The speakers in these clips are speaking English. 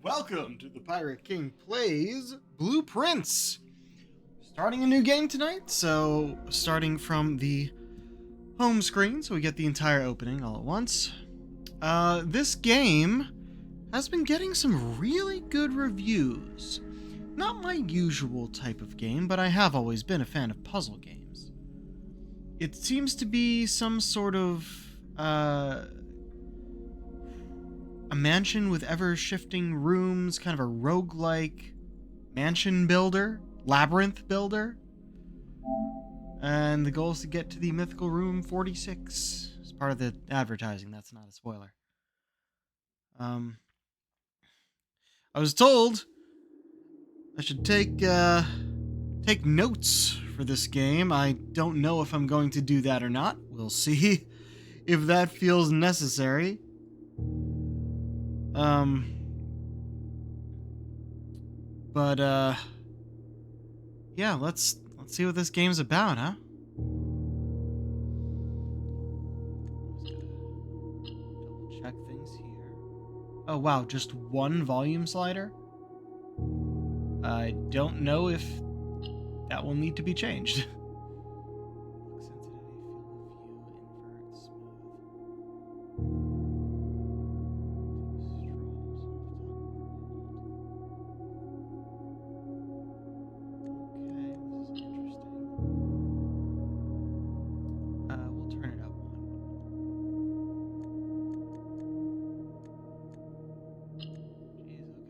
Welcome to the Pirate King Plays Blueprints. Starting a new game tonight, so starting from the home screen, so we get the entire opening all at once. This game has been getting some really good reviews. Not my usual type of game, but I have always been a fan of puzzle games. It seems to be some sort of a mansion with ever-shifting rooms, kind of a roguelike mansion builder, labyrinth builder. And the goal is to get to the mythical room 46. It's part of the advertising, that's not a spoiler. I was told I should take notes for this game. I don't know if I'm going to do that or not. We'll see if that feels necessary. Yeah, let's see what this game's about, huh? Double check things here. Oh wow, just one volume slider? I don't know if that will need to be changed.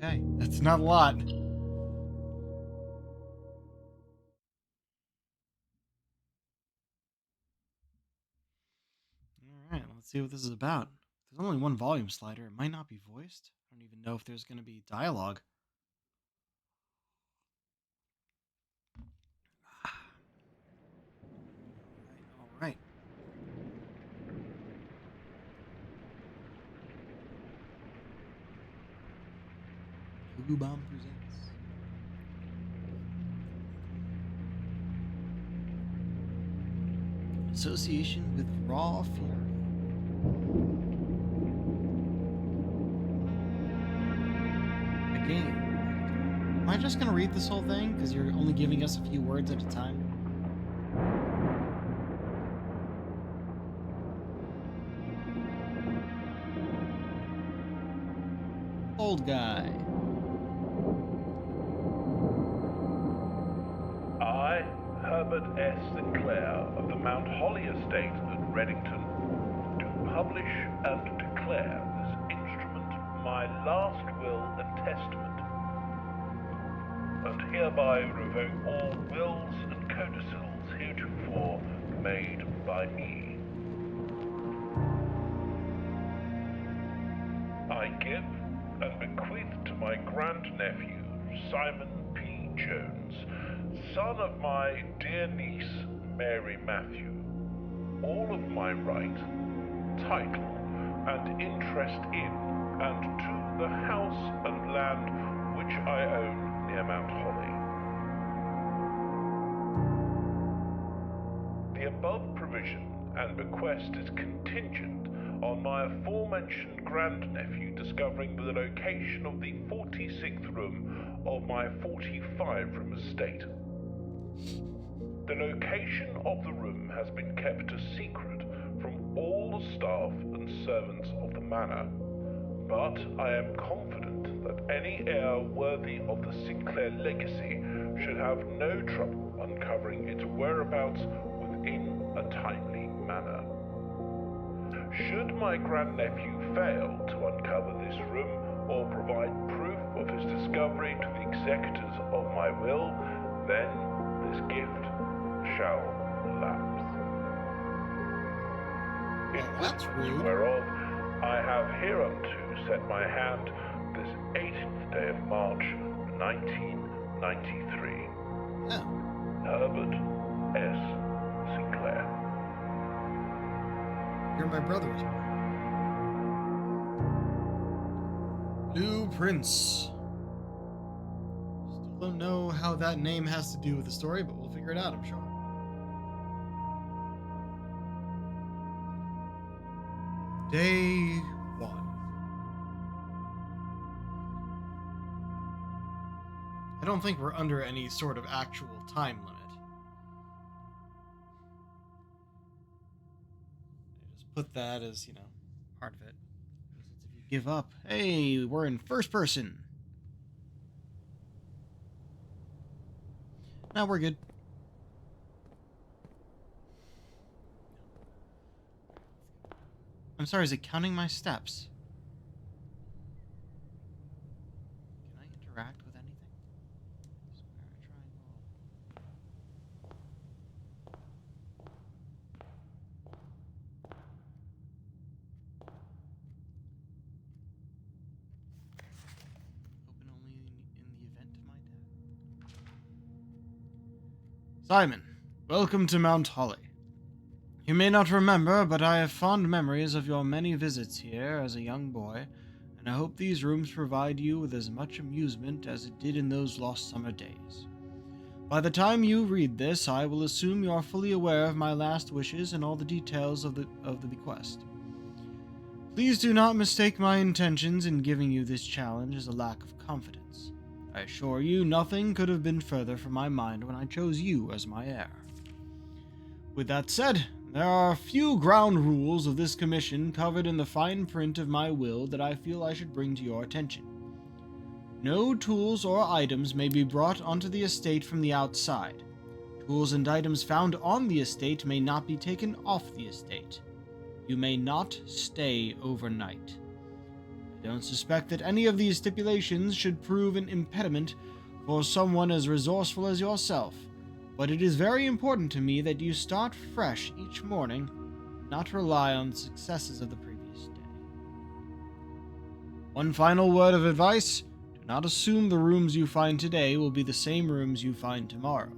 Okay, that's not a lot. Alright, let's see what this is about. There's only one volume slider. It might not be voiced. I don't even know if there's going to be dialogue. Alright. Blue Bomb presents. Association with Raw Fury. A game. Am I just gonna read this whole thing? Because you're only giving us a few words at a time. Old guy. I, Herbert S. Sinclair of the Mount Holly Estate at Reddington, do publish and declare this instrument my last will and testament, and hereby revoke all wills and codicils heretofore made by me. I give and bequeath to my grandnephew, Simon P. Jones, son of my dear niece, Mary Matthew, all of my right, title, and interest in and to the house and land which I own near Mount Holly. The above provision and bequest is contingent on my aforementioned grandnephew discovering the location of the 46th room of my 45-room estate. The location of the room has been kept a secret from all the staff and servants of the manor, but I am confident that any heir worthy of the Sinclair legacy should have no trouble uncovering its whereabouts within a timely manner. Should my grandnephew fail to uncover this room or provide proof of his discovery to the executors of my will, then this gift shall lapse. In That's witness rude. whereof I have hereunto set my hand this 18th day of March, 1993. Oh. Herbert S. Sinclair. Here my brother was born. Blueprints. Still don't know how that name has to do with the story, but we'll figure it out, I'm sure. Day 1. I don't think we're under any sort of actual time limit. I just put that as, part of it. If you give up, hey, we're in first person. Now we're good. I'm sorry, is it counting my steps? Can I interact with anything? Square, triangle. Open only in the event of my death. Simon, welcome to Mount Holly. You may not remember, but I have fond memories of your many visits here as a young boy, and I hope these rooms provide you with as much amusement as it did in those lost summer days. By the time you read this, I will assume you are fully aware of my last wishes and all the details of the bequest. Please do not mistake my intentions in giving you this challenge as a lack of confidence. I assure you, nothing could have been further from my mind when I chose you as my heir. With that said, there are a few ground rules of this commission covered in the fine print of my will that I feel I should bring to your attention. No tools or items may be brought onto the estate from the outside. Tools and items found on the estate may not be taken off the estate. You may not stay overnight. I don't suspect that any of these stipulations should prove an impediment for someone as resourceful as yourself, but it is very important to me that you start fresh each morning, not rely on the successes of the previous day. One final word of advice: do not assume the rooms you find today will be the same rooms you find tomorrow.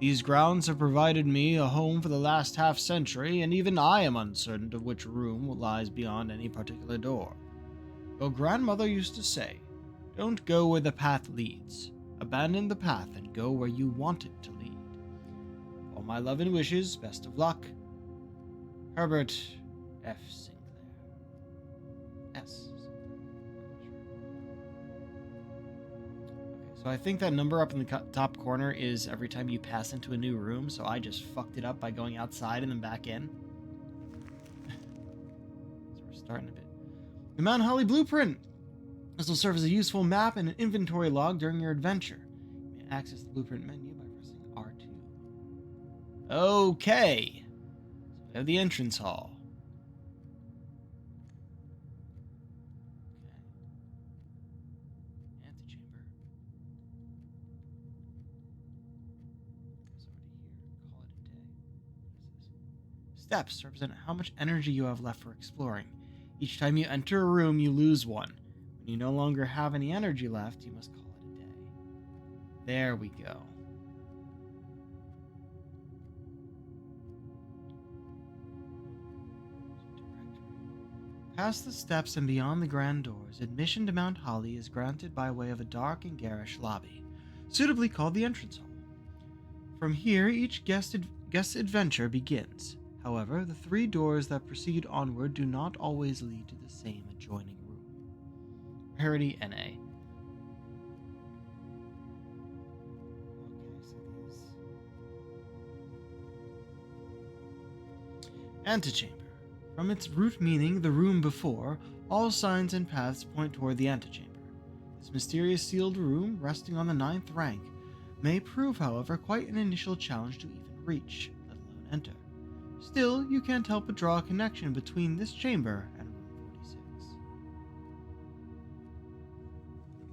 These grounds have provided me a home for the last half-century, and even I am uncertain of which room lies beyond any particular door. Your grandmother used to say, "Don't go where the path leads. Abandon the path and go where you want it to lead." All my love and wishes, best of luck. Herbert F. Sinclair. S. Okay, so I think that number up in the top corner is every time you pass into a new room, so I just fucked it up by going outside and then back in. So we're starting a bit. The Mount Holly Blueprint. This will serve as a useful map and an inventory log during your adventure. You may access the blueprint menu by pressing R2. Okay. So we have the entrance hall. Okay. Antechamber. Goes over to here. Call it a day. What is this? Steps represent how much energy you have left for exploring. Each time you enter a room, you lose one. When you no longer have any energy left, you must call it a day. There we go. Past the steps and beyond the grand doors, admission to Mount Holly is granted by way of a dark and garish lobby, suitably called the entrance hall. From here, each guest adventure begins. However, the three doors that proceed onward do not always lead to the same adjoining room. Rarity NA. Okay, so these. Antechamber. From its root meaning, the room before, all signs and paths point toward the antechamber. This mysterious sealed room, resting on the 9th rank, may prove, however, quite an initial challenge to even reach, let alone enter. Still, you can't help but draw a connection between this chamber and room 46.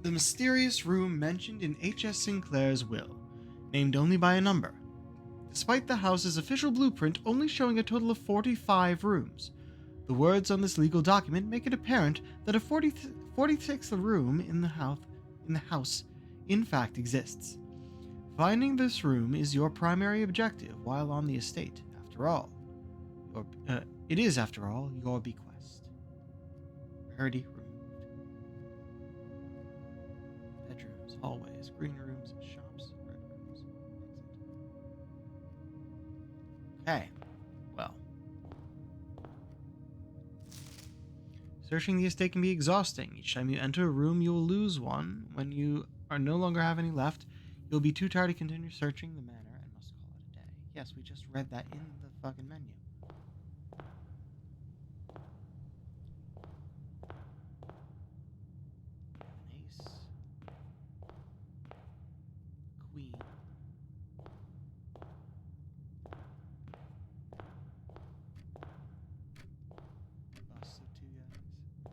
The mysterious room mentioned in H.S. Sinclair's will, named only by a number, despite the house's official blueprint only showing a total of 45 rooms. The words on this legal document make it apparent that a 46th room in the house in fact exists. Finding this room is your primary objective while on the estate, after all. It is, after all, your bequest. Rarity removed. Bedrooms, hallways, green rooms, shops, red rooms. Exit. Okay, well. Searching the estate can be exhausting. Each time you enter a room, you will lose one. When you are no longer have any left. You'll be too tired to continue searching the manor and must call it a day. Yes, we just read that in the fucking menu. An ace. Queen. Bust of 2 guys.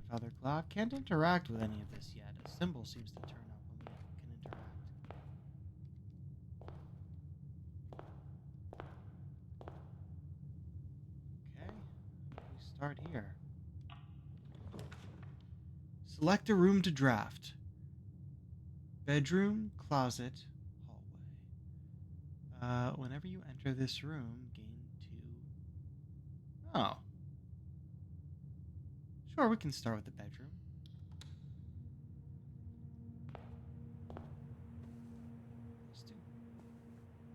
Grandfather clock. Can't interact with any of this yet. A symbol seems to turn up when we can interact. Okay, we start here. Select a room to draft. Bedroom, closet, hallway. Whenever you enter this room, gain 2. Oh. Sure, we can start with the bedroom.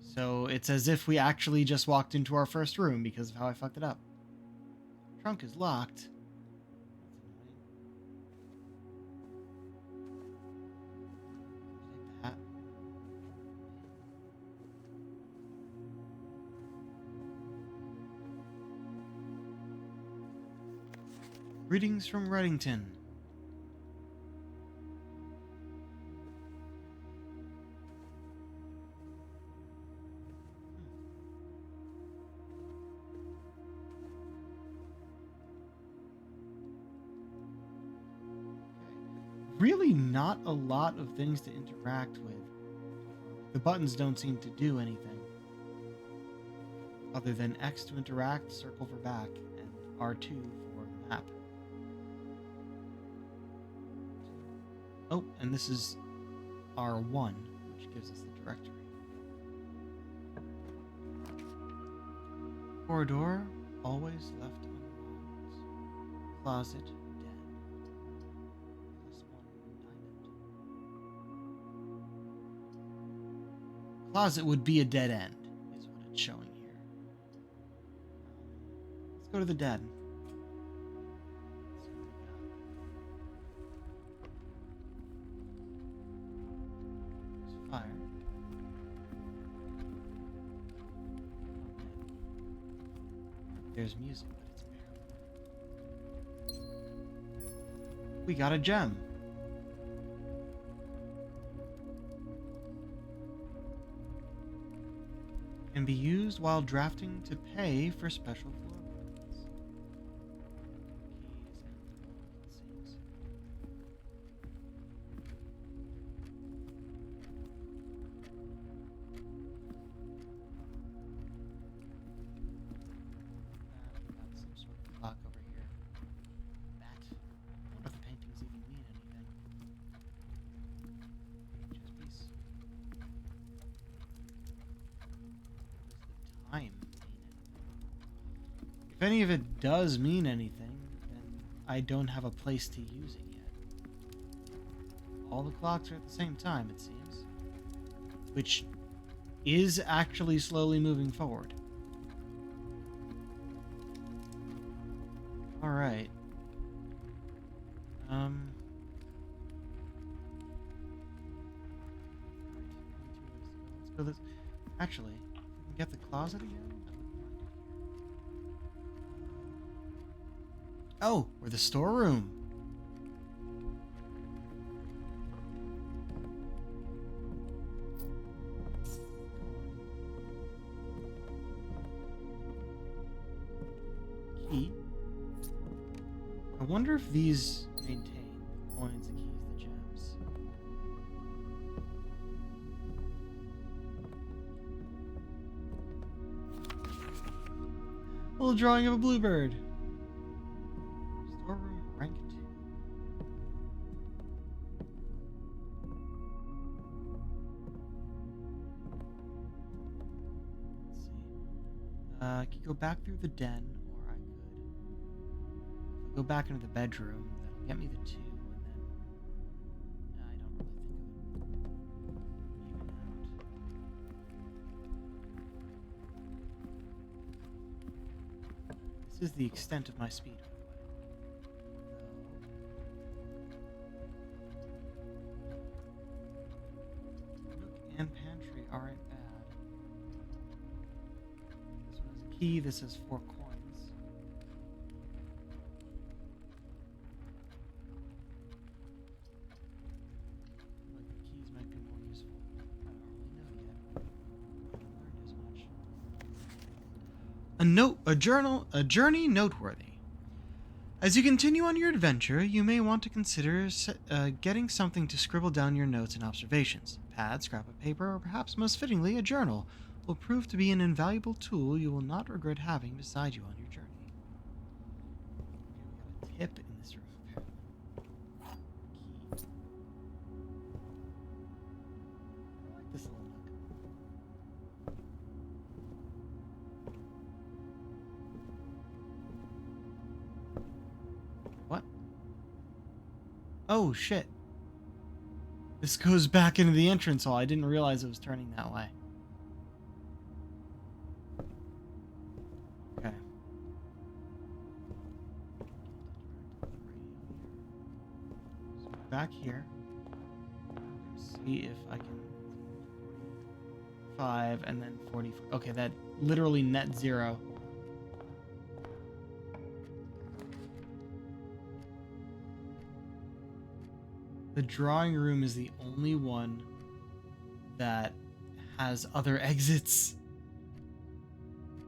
So it's as if we actually just walked into our first room because of how I fucked it up. Trunk is locked. Take the hat. Greetings from Reddington. Really not a lot of things to interact with. The buttons don't seem to do anything. Other than X to interact, circle for back, and R2 for map. Oh, and this is R1, which gives us the directory. Corridor, always left unlocked. Closet, dead. Closet would be a dead end, is what it's showing here. Let's go to the dead. There's fire. There's music, but it's barely. We got a gem. Can be used while drafting to pay for special floor plans. Keys and cutscenes. We got some sort of clock over here. That. I wonder if the paintings even mean anything. Chess piece. Time mean anything? If any of it does mean anything, then I don't have a place to use it yet. All the clocks are at the same time, it seems. Which is actually slowly moving forward. Alright. Let's go this. Actually, get the closet again? Oh, we're the storeroom. Key. I wonder if these maintain the coins, the keys, the gems. A little drawing of a bluebird. Storeroom rank 2. Let's see. I could go back through the den, or I could. If I go back into the bedroom, that'll get me the 2, and then I don't really think it would even out. This is the extent of my speed, by the way. aren't bad. This one has a key. This has 4 coins. Like the keys might be more useful. I don't really know yet. I haven't learned as much. A journey noteworthy. As you continue on your adventure, you may want to consider getting something to scribble down your notes and observations. A pad, scrap of paper, or perhaps most fittingly, a journal will prove to be an invaluable tool you will not regret having beside you on your journey. Okay, we got a tip in this room. Key. I like this little nook. What? Oh, shit. This goes back into the entrance hall. I didn't realize it was turning that way. Okay. So back here. See if I can... 5 and then 40. Okay, that literally net 0. The drawing room is the only one that has other exits.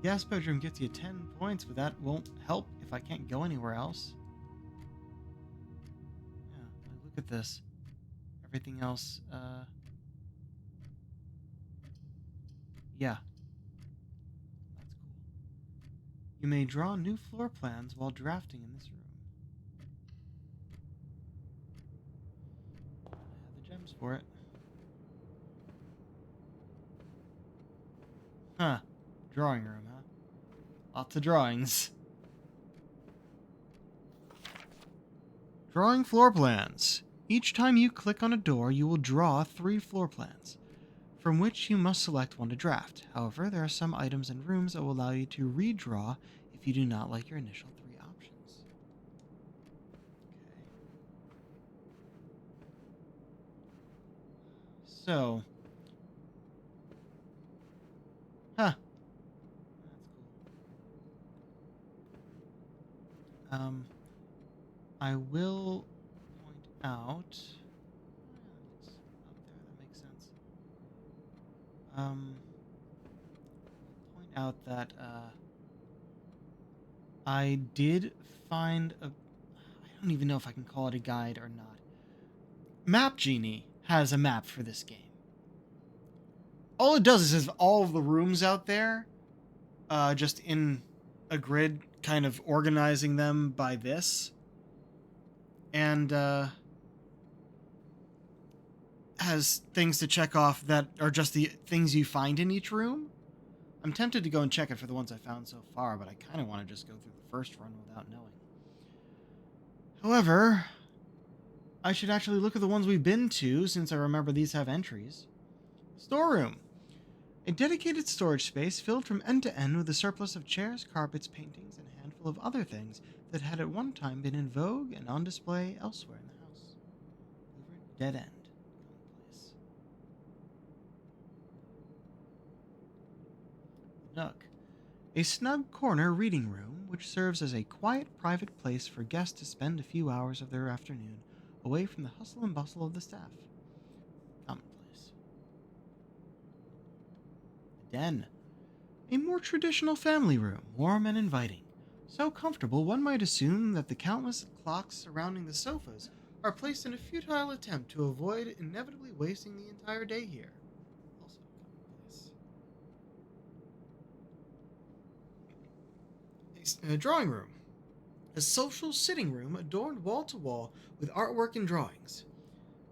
Guest bedroom gets you 10 points, but that won't help if I can't go anywhere else. Yeah, look at this. Everything else, yeah. That's cool. You may draw new floor plans while drafting in this room. I have the gems for it. Huh. Drawing room, huh? Lots of drawings. Drawing floor plans. Each time you click on a door, you will draw 3 floor plans, from which you must select one to draft. However, there are some items and rooms that will allow you to redraw if you do not like your initial 3 options. Okay. So. Huh. That's cool. I will point out. It's up there. That makes sense. Point out that I did find a. I don't even know if I can call it a guide or not. Map Genie has a map for this game. All it does is have all of the rooms out there, just in a grid, kind of organizing them by this. And has things to check off that are just the things you find in each room. I'm tempted to go and check it for the ones I found so far, but I kind of want to just go through the first run without knowing. However, I should actually look at the ones we've been to, since I remember these have entries. Storeroom. A dedicated storage space filled from end to end with a surplus of chairs, carpets, paintings, and a handful of other things that had at one time been in vogue and on display elsewhere in the house. Over at Dead End. Place. Nook. A snug corner reading room which serves as a quiet, private place for guests to spend a few hours of their afternoon away from the hustle and bustle of the staff. Commonplace. The Den. A more traditional family room, warm and inviting. So comfortable one might assume that the countless clocks surrounding the sofas are placed in a futile attempt to avoid inevitably wasting the entire day here. Also commonplace. A drawing room. A social sitting room adorned wall to wall with artwork and drawings.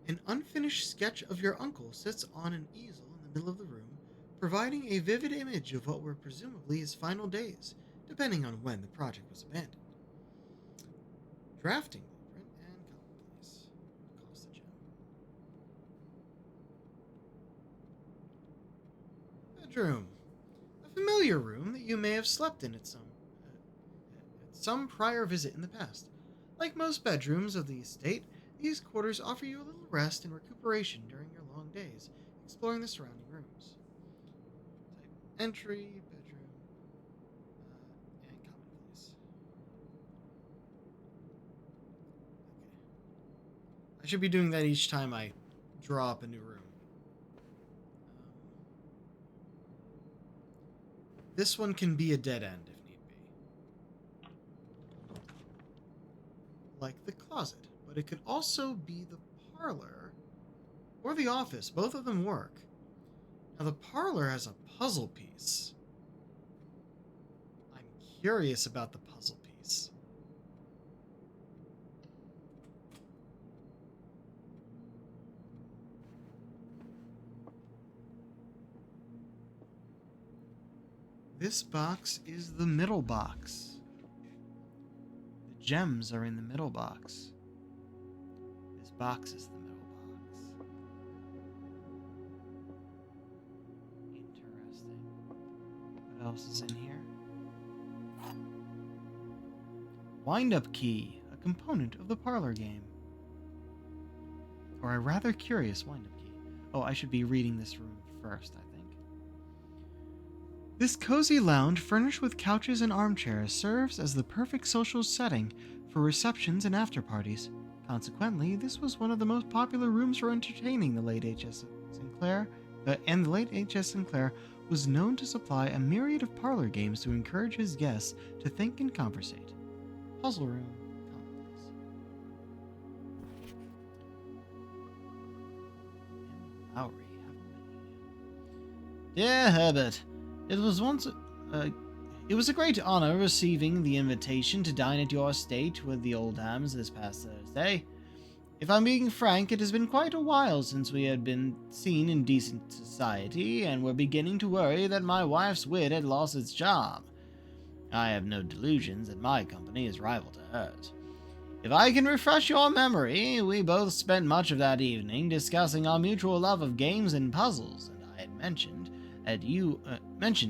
An unfinished sketch of your uncle sits on an easel in the middle of the room, providing a vivid image of what were presumably his final days, depending on when the project was abandoned. Drafting blueprint and commonplace. Cost a gem. Bedroom. A familiar room that you may have slept in at some prior visit in the past. Like most bedrooms of the estate, these quarters offer you a little rest and recuperation during your long days, exploring the surrounding rooms. entry, bedroom, and common place. Okay. I should be doing that each time I draw up a new room. This one can be a dead end if need be. Like the closet, but it could also be the parlor or the office. Both of them work. Now the parlor has a puzzle piece. I'm curious about the puzzle piece. This box is the middle box. The gems are in the middle box. This box is the middle box. Interesting. What else is in here? Wind-up key, a component of the parlor game. Or a rather curious wind-up key. Oh, I should be reading this room first, I think. This cozy lounge, furnished with couches and armchairs, serves as the perfect social setting for receptions and after-parties. Consequently, this was one of the most popular rooms for entertaining the late H.S. Sinclair, and the late H.S. Sinclair was known to supply a myriad of parlor games to encourage his guests to think and conversate. Puzzle room, commonplace. Lowry, Dear Herbert, it was a great honor receiving the invitation to dine at your estate with the Oldhams this past Thursday. If I'm being frank, it has been quite a while since we had been seen in decent society, and were beginning to worry that my wife's wit had lost its charm. I have no delusions that my company is rival to hers. If I can refresh your memory, we both spent much of that evening discussing our mutual love of games and puzzles, and I had mentioned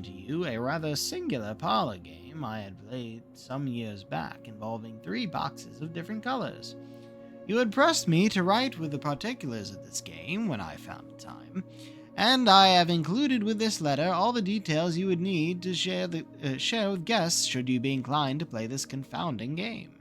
to you a rather singular parlor game I had played some years back involving 3 boxes of different colors. You had pressed me to write with the particulars of this game when I found time, and I have included with this letter all the details you would need to share with guests should you be inclined to play this confounding game.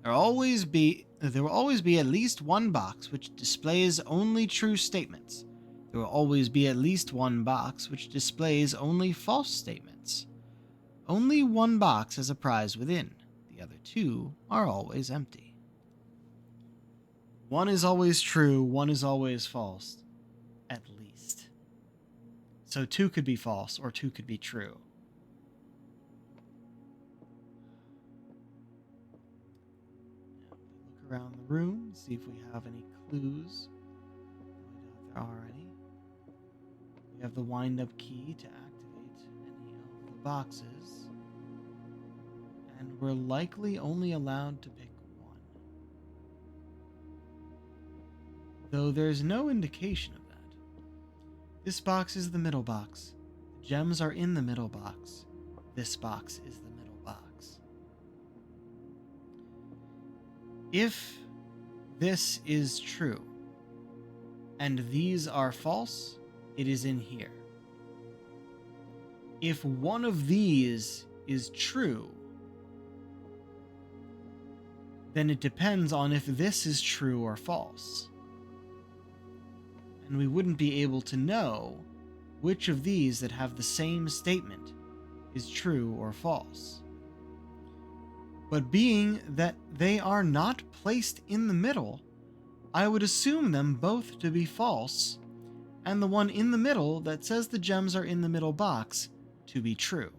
There will always be at least one box which displays only true statements. There will always be at least one box which displays only false statements. Only one box has a prize within. The other 2 are always empty. One is always true, one is always false. At least. So 2 could be false, or 2 could be true. Now we look around the room, see if we have any clues. I doubt there are any. We have the wind-up key to activate any of the boxes. And we're likely only allowed to pick one. Though there's no indication of that. This box is the middle box. The gems are in the middle box. This box is the middle box. If this is true, and these are false, it is in here. If one of these is true, then it depends on if this is true or false. And we wouldn't be able to know which of these that have the same statement is true or false. But being that they are not placed in the middle, I would assume them both to be false, and the one in the middle that says the gems are in the middle box to be true.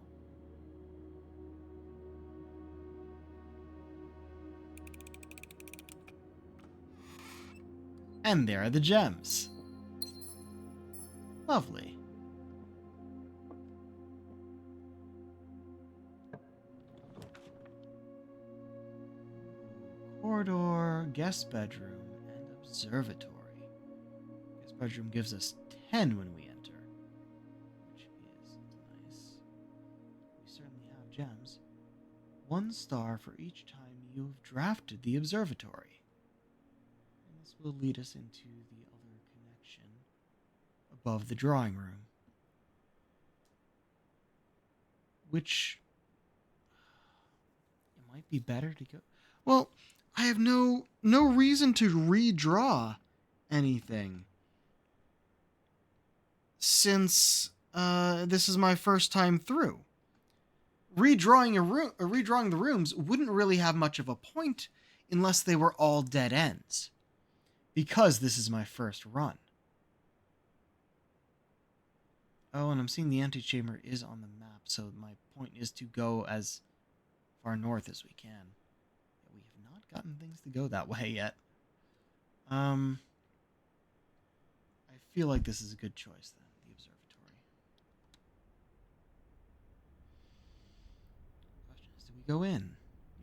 And there are the gems. Lovely. Corridor, guest bedroom, and observatory. Guest bedroom gives us 10 when we enter, which is nice. We certainly have gems. 1 star for each time you've drafted the observatory. And this will lead us into the other connection above the drawing room. which it might be better to go. Well, I have no reason to redraw anything since this is my first time through. Redrawing the rooms wouldn't really have much of a point unless they were all dead ends, because this is my first run. Oh, and I'm seeing the antechamber is on the map, so my point is to go as far north as we can. We have not gotten things to go that way yet. I feel like this is a good choice then, the observatory. Question is, do we go in?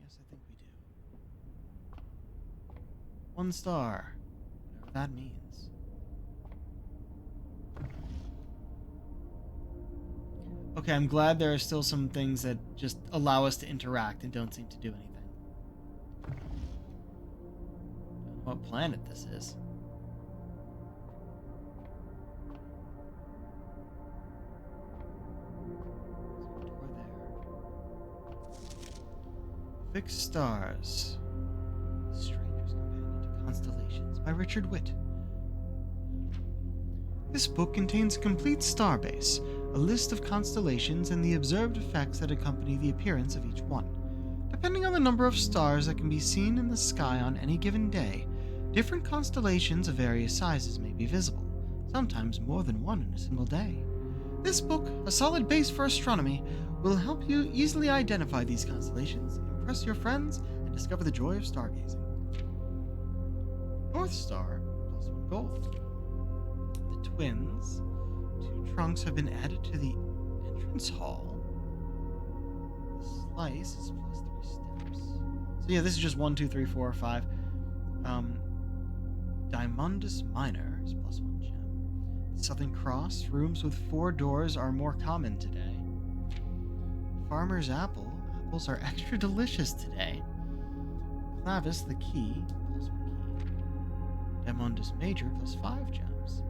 Yes, I think we do. 1 star, whatever that means. Okay, I'm glad there are still some things that just allow us to interact and don't seem to do anything. I don't know what planet this is. There's a door there. Fixed Stars. The Stranger's Companion to Constellations by Richard Witt. This book contains a complete starbase, a list of constellations, and the observed effects that accompany the appearance of each one. Depending on the number of stars that can be seen in the sky on any given day, different constellations of various sizes may be visible, sometimes more than one in a single day. This book, a solid base for astronomy, will help you easily identify these constellations, impress your friends, and discover the joy of stargazing. North Star, +1 gold. The twins. 2 trunks have been added to the entrance hall. The slice is +3 steps. So yeah, this is just 1, 2, 3, 4, 5. Diamondus Minor is +1 gem. Southern Cross, rooms with 4 doors are more common today. Farmer's Apple, apples are extra delicious today. Clavis the Key, +1 key. Diamondus Major, +5 gems.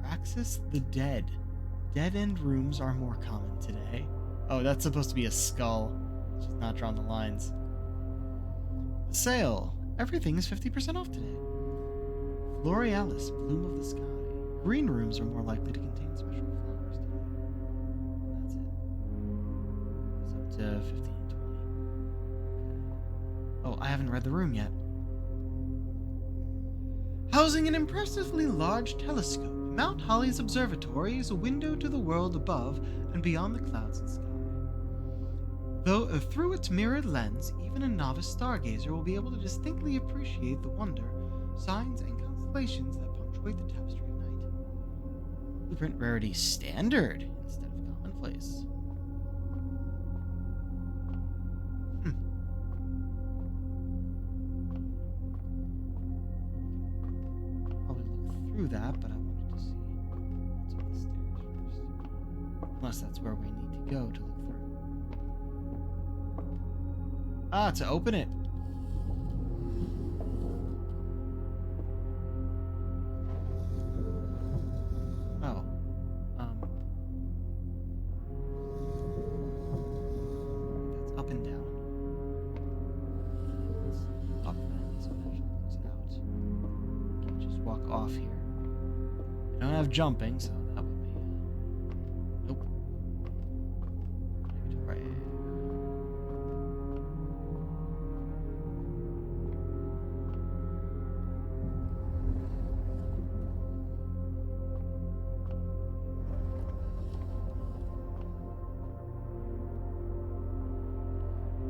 Praxis the Dead. Dead-end rooms are more common today. Oh, that's supposed to be a skull. She's not drawn the lines. Sale. Everything is 50% off today. Florealis, Bloom of the Sky. Green rooms are more likely to contain special flowers today. And that's it. It's up to 15 and 20. Oh, I haven't read the room yet. Housing an impressively large telescope, Mount Holly's observatory is a window to the world above and beyond the clouds and sky. Though through its mirrored lens, even a novice stargazer will be able to distinctly appreciate the wonder, signs, and constellations that punctuate the tapestry of night. Blueprint rarity standard instead of commonplace. Probably look through that, but I wanted to see what's on the stairs first. Unless that's where we need to go to look through. Ah, to open it. Oh. That's up and down. It's up then, so it actually looks out. Can't just walk off here. I don't have jumping, so that would be... Nope. Right.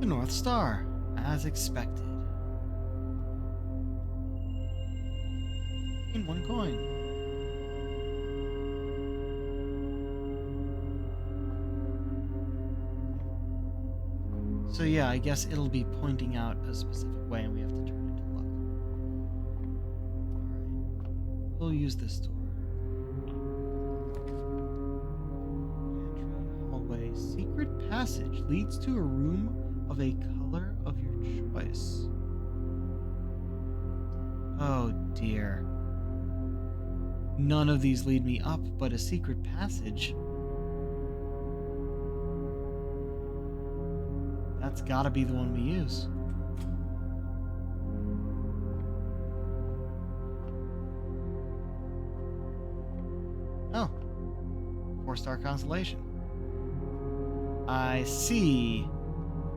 The North Star, as expected. In 1 coin. So yeah, I guess it'll be pointing out a specific way and we have to turn it to look. Alright. We'll use this door. Entry, hallway, secret passage leads to a room of a color of your choice. Oh dear. None of these lead me up but a secret passage. That's gotta be the one we use. Oh. 4-star constellation. I see.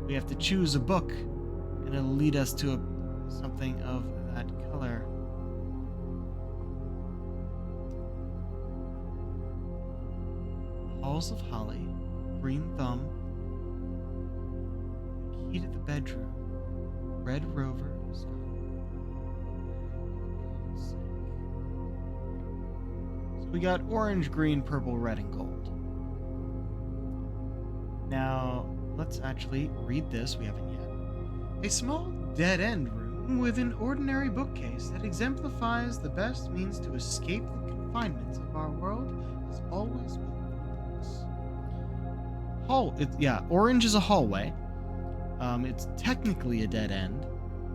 We have to choose a book, and it'll lead us to something of that color. Halls of Holly, Green Thumb, Key to the Bedroom, Red Rover, so we got orange, green, purple, red, and gold. Now, let's actually read this. We haven't yet. A small dead-end room with an ordinary bookcase that exemplifies the best means to escape the confinements of our world has always been books. Orange is a hallway. It's technically a dead end,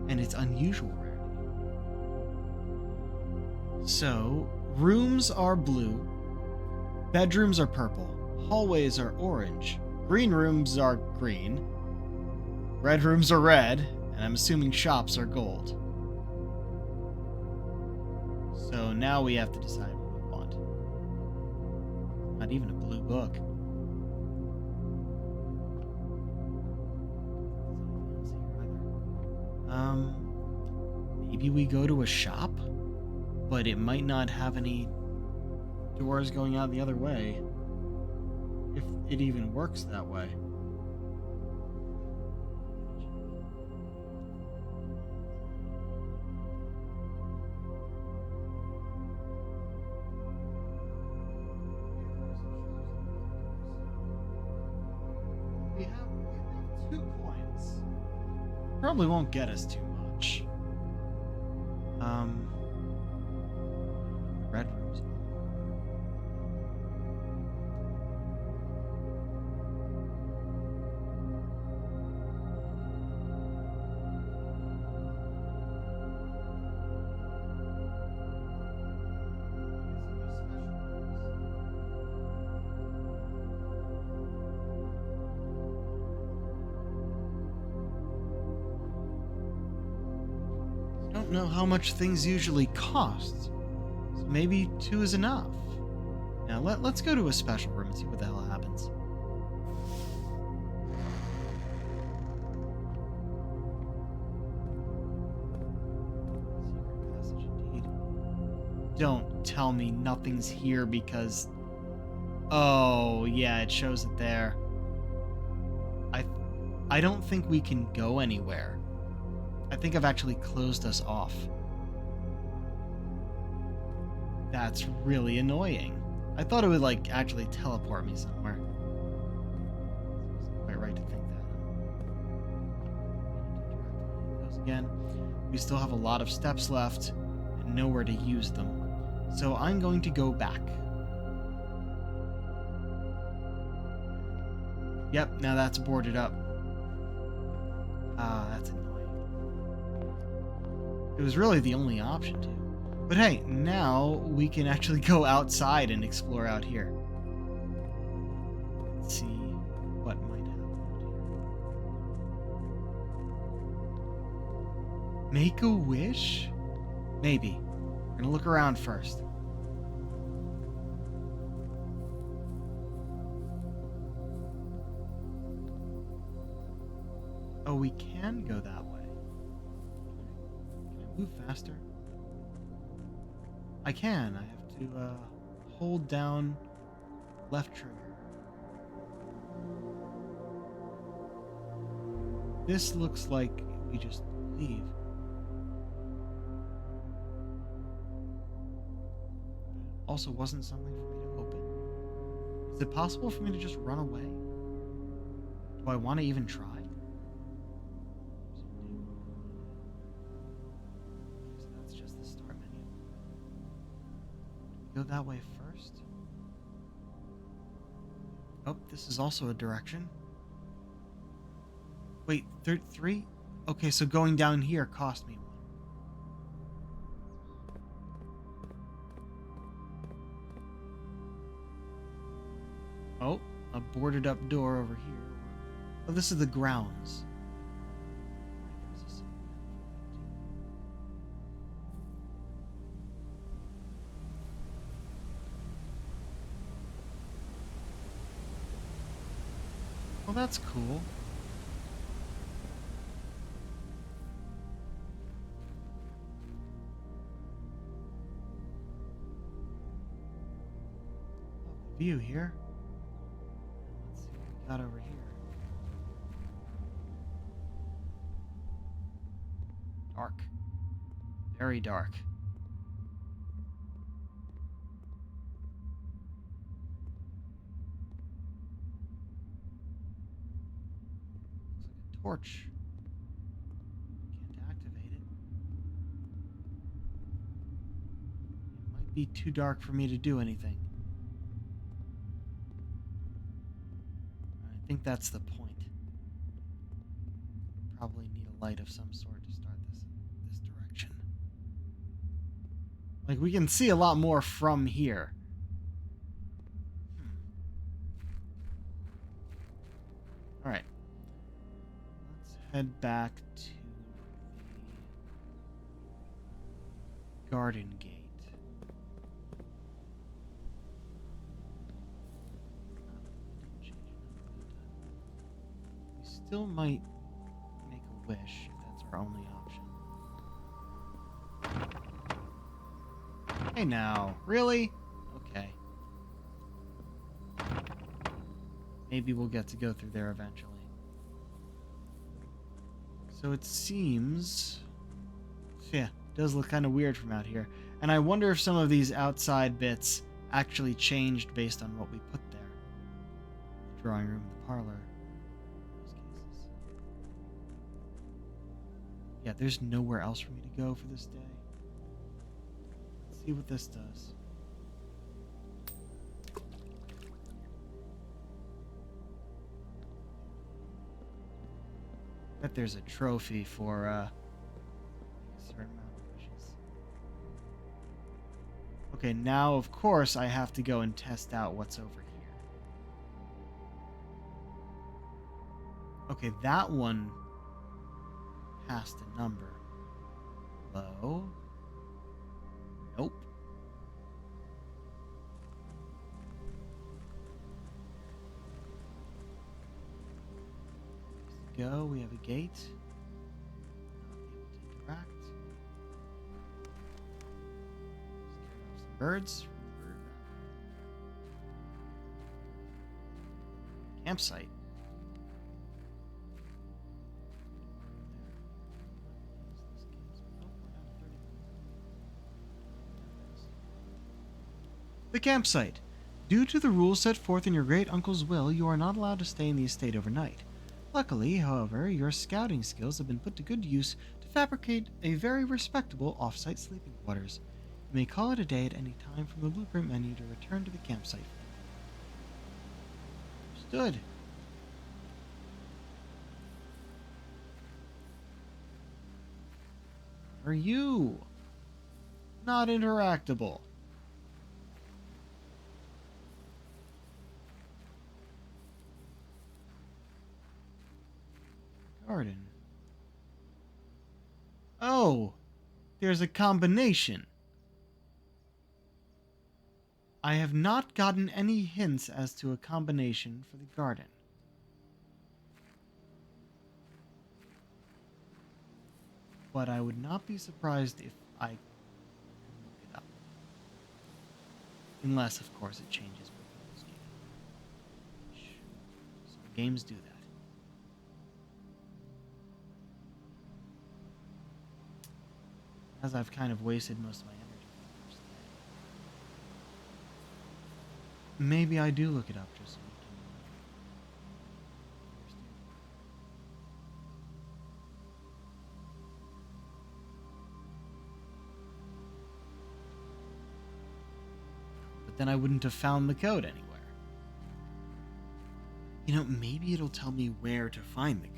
and it's unusual rarity. So, rooms are blue, bedrooms are purple, hallways are orange, green rooms are green, red rooms are red, and I'm assuming shops are gold. So now we have to decide what we want. Not even a blue book. Maybe we go to a shop, but it might not have any doors going out the other way. If it even works that way. We have 2 coins. Probably won't get us too much. Red rooms. Don't know how much things usually cost, so maybe 2 is enough. Now let's go to a special room and see what the hell happens. Secret passage indeed. Don't tell me nothing's here because... Oh, yeah, it shows it there. I don't think we can go anywhere. I think I've actually closed us off. That's really annoying. I thought it would, like, actually teleport me somewhere. It's quite right to think that. Those again. We still have a lot of steps left and nowhere to use them. So I'm going to go back. Yep, now that's boarded up. Ah, that's annoying. It was really the only option to. But hey, now we can actually go outside and explore out here. Let's see what might happen out here. Make a wish? Maybe. We're gonna look around first. Oh, we can go that way. Can I move faster? I can. I have to hold down left trigger. This looks like we just leave. Also wasn't something for me to open. Is it possible for me to just run away? Do I want to even try? Go that way first. Oh, this is also a direction. Wait, 3? Okay, so going down here cost me 1. Oh, a boarded up door over here. Oh, this is the grounds. that's cool. Lovely view here. Let's see what we got over here. Dark. Very dark. Looks like a torch. Can't activate it. It might be too dark for me to do anything. I think that's the point. Probably need a light of some sort to start this direction. Like, we can see a lot more from here. Alright. Let's head back to the garden gate. We still might make a wish if that's our only option. Hey now, really? Okay. Maybe we'll get to go through there eventually. So it seems... yeah, does look kind of weird from out here. And I wonder if some of these outside bits actually changed based on what we put there. The drawing room, the parlor. In those cases. Yeah, there's nowhere else for me to go for this day. Let's see what this does. Bet there's a trophy for a certain amount of wishes. Okay, now of course I have to go and test out what's over here. Okay, that one passed a number. Low. Nope. Go. We have a gate. Not able to interact. Scared off some birds. Campsite. The campsite. Due to the rules set forth in your great uncle's will, you are not allowed to stay in the estate overnight. Luckily, however, your scouting skills have been put to good use to fabricate a very respectable off-site sleeping quarters. You may call it a day at any time from the blueprint menu to return to the campsite. Understood. Are you not interactable? Garden. Oh, there's a combination. I have not gotten any hints as to a combination for the garden. But I would not be surprised if I look it up. Unless, of course, it changes with this game. Some games do that. As I've kind of wasted most of my energy for the first day. Maybe I do look it up just so we can understand. But then I wouldn't have found the code anywhere. You know, maybe it'll tell me where to find the code.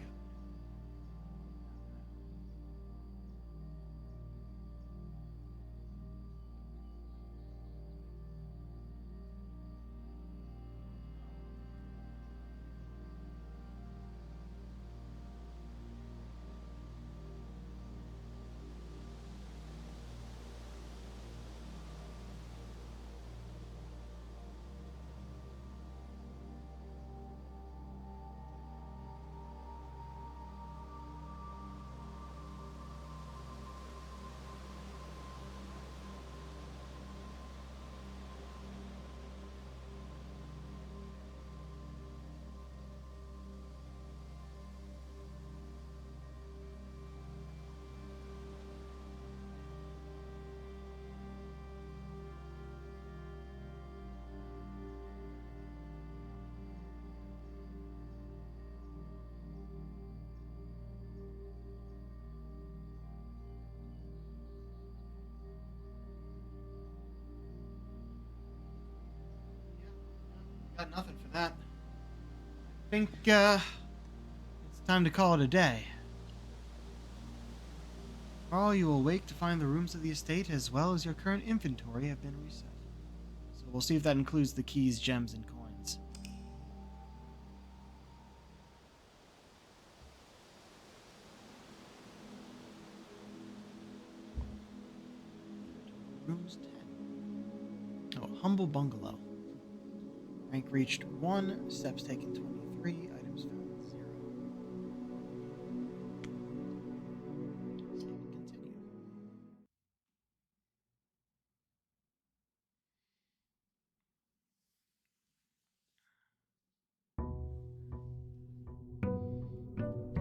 Got nothing for that. I think, it's time to call it a day. Tomorrow you will wake to find the rooms of the estate as well as your current inventory have been reset. So we'll see if that includes the keys, gems, and coins. Rooms 10. Oh, humble bungalow. Rank reached 1, steps taken 23, items found 0. Save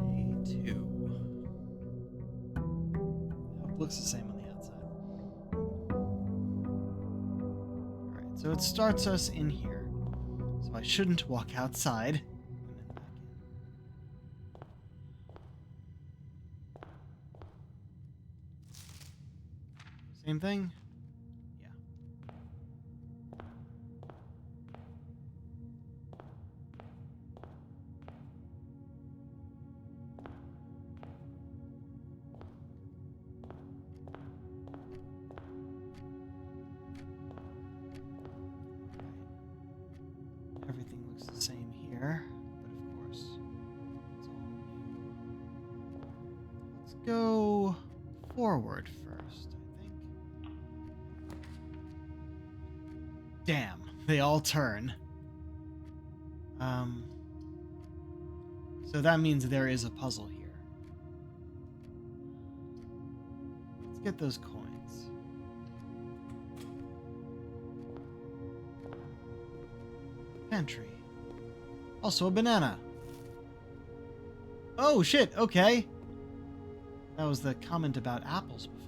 and continue. Day 2. It looks the same on the outside. Alright, so it starts us in here. So I shouldn't walk outside. And then back in. Same thing? Yeah. Everything looks the same here, but of course, it's all new. Let's go forward first, I think. Damn, they all turn. So that means there is a puzzle here. Let's get those coins. Pantry. Also a banana. Oh shit, okay. That was the comment about apples before.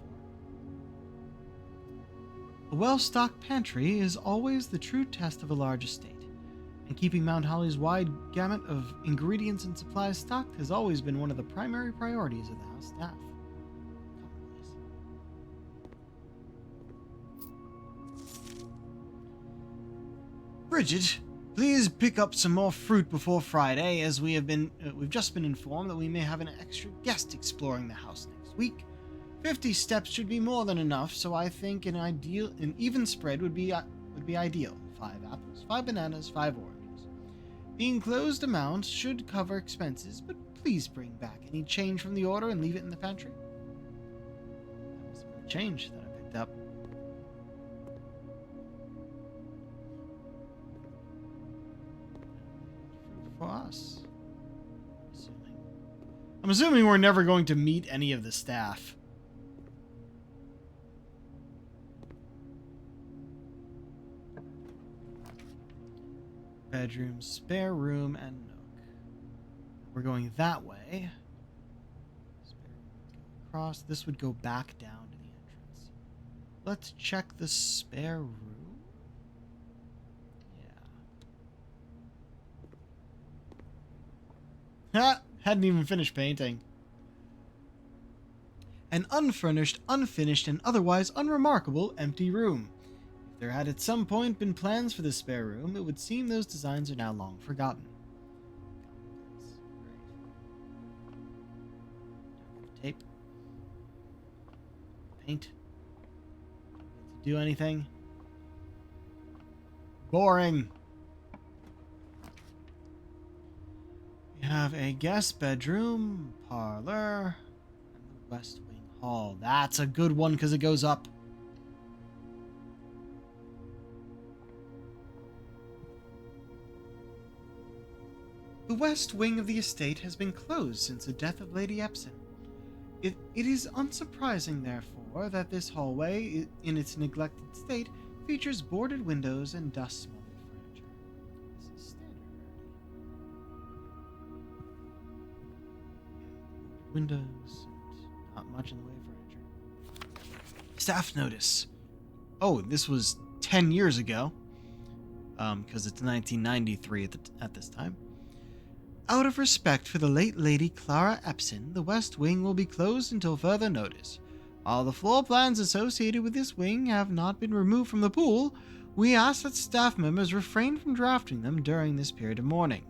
A well-stocked pantry is always the true test of a large estate, and keeping Mount Holly's wide gamut of ingredients and supplies stocked has always been one of the primary priorities of the house staff. Bridget, please pick up some more fruit before Friday, as we've just been informed that we may have an extra guest exploring the house next week. 50 steps should be more than enough, so I think an even spread would be ideal. 5 apples, 5 bananas, 5 oranges. The enclosed amount should cover expenses, but please bring back any change from the order and leave it in the pantry. That was some change that I picked up. For us. I'm assuming we're never going to meet any of the staff. Bedroom, spare room, and nook. We're going that way. Spare room would go across. This would go back down to the entrance. Let's check the spare room. Yeah. Ha! Hadn't even finished painting. An unfurnished, unfinished, and otherwise unremarkable empty room. If there had at some point been plans for this spare room, it would seem those designs are now long forgotten. Tape. Paint. Do anything. Boring. We have a guest bedroom, parlor, and the West Wing Hall. That's a good one because it goes up. The west wing of the estate has been closed since the death of Lady Epson. It is unsurprising, therefore, that this hallway, in its neglected state, features boarded windows and dust-smothered furniture. This is standard rarity. Windows, and not much in the way of furniture. Staff notice. Oh, this was 10 years ago, because it's 1993 at this time. Out of respect for the late Lady Clara Epson, the west wing will be closed until further notice. While the floor plans associated with this wing have not been removed from the pool, We ask that staff members refrain from drafting them during this period of mourning.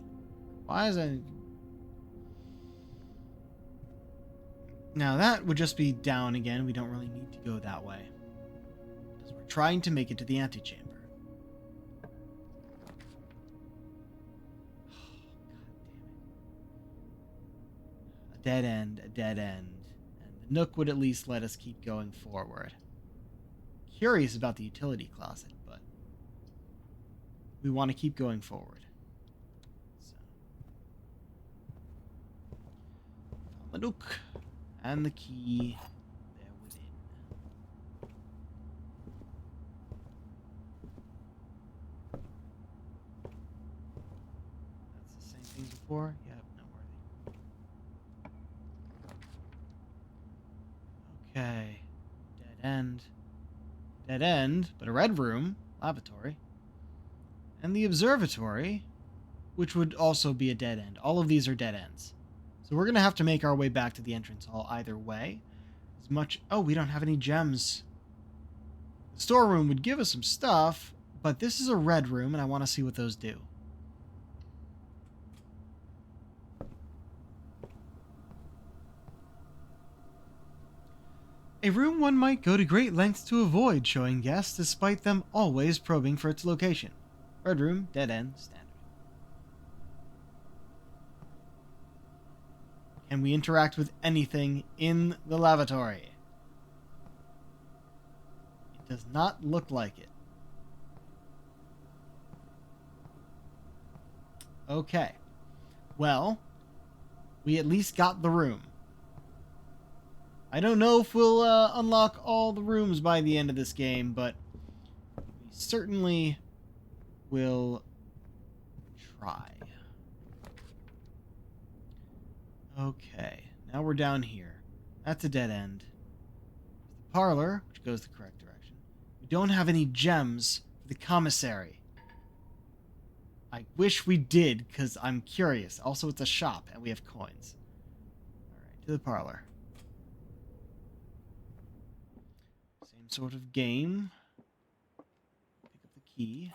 Why is that? Now that would just be down again. We don't really need to go that way. Because we're trying to make it to the antechamber. A dead end, a dead end. And the Nook would at least let us keep going forward. Curious about the utility closet, but we want to keep going forward. So, found the Nook and the key there within. That's the same thing as before. Yep, noteworthy. Okay, dead end. Dead end, but a red room, lavatory, and the observatory, which would also be a dead end. All of these are dead ends. So we're going to have to make our way back to the entrance hall either way. As much... Oh, we don't have any gems. The storeroom would give us some stuff, but this is a red room, and I want to see what those do. A room one might go to great lengths to avoid showing guests, despite them always probing for its location. Red room, dead end, standard. Can we interact with anything in the lavatory? It does not look like it. Okay. Well, we at least got the room. I don't know if we'll unlock all the rooms by the end of this game, but we certainly will try. Okay, now we're down here. That's a dead end. The parlor, which goes the correct direction. We don't have any gems for the commissary. I wish we did, because I'm curious. Also, it's a shop, and we have coins. Alright, to the parlor. Sort of game. Pick up the key.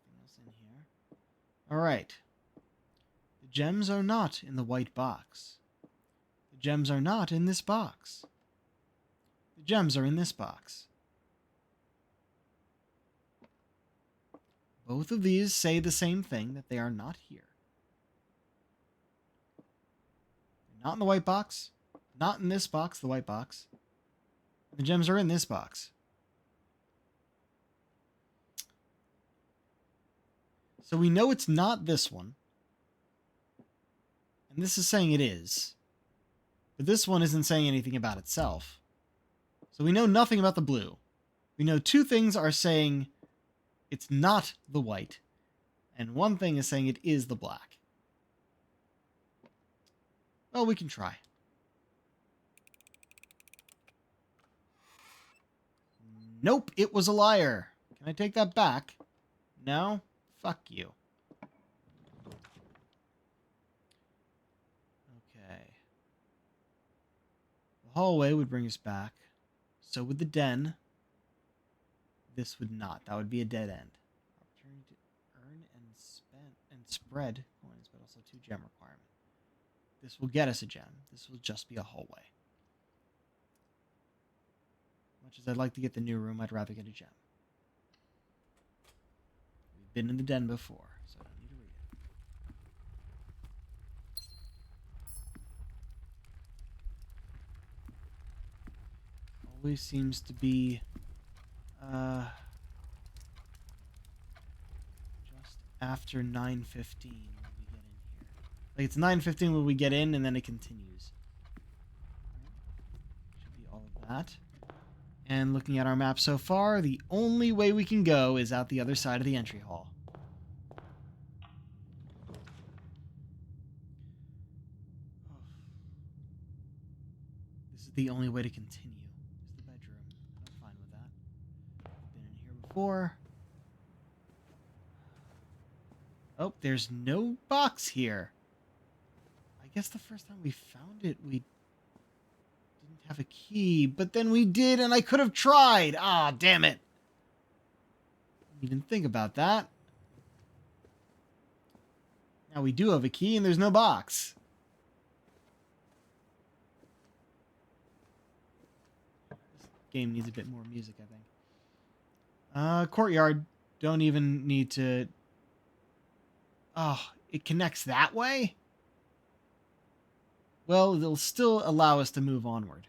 Nothing else in here. Alright. The gems are not in the white box. The gems are not in this box. The gems are in this box. Both of these say the same thing, that they are not here. They're not in the white box. Not in this box, the white box. The gems are in this box. So we know it's not this one. And this is saying it is. But this one isn't saying anything about itself. So we know nothing about the blue. We know two things are saying it's not the white. And one thing is saying it is the black. Well, we can try. Nope, it was a liar. Can I take that back? No? Fuck you. Okay. The hallway would bring us back. So would the den. This would not. That would be a dead end. Opportunity to earn and spread coins, but also 2 gem requirement. This will get us a gem. This will just be a hallway. Much as I'd like to get the new room, I'd rather get a gem. We've been in the den before, so I don't need to read it. Always seems to be just after 9:15 when we get in here. Like it's 9:15 when we get in, and then it continues. Should be all of that. And looking at our map so far, the only way we can go is out the other side of the entry hall. This is the only way to continue. Is the bedroom. I'm fine with that. I've been in here before. Oh, there's no box here. I guess the first time we found it, we didn't have a key, but then we did, and I could have tried. Ah, damn it. Didn't even think about that. Now we do have a key, and there's no box. This game needs a bit more music, I think. Courtyard. Don't even need to... Oh, it connects that way? Well, it'll still allow us to move onward.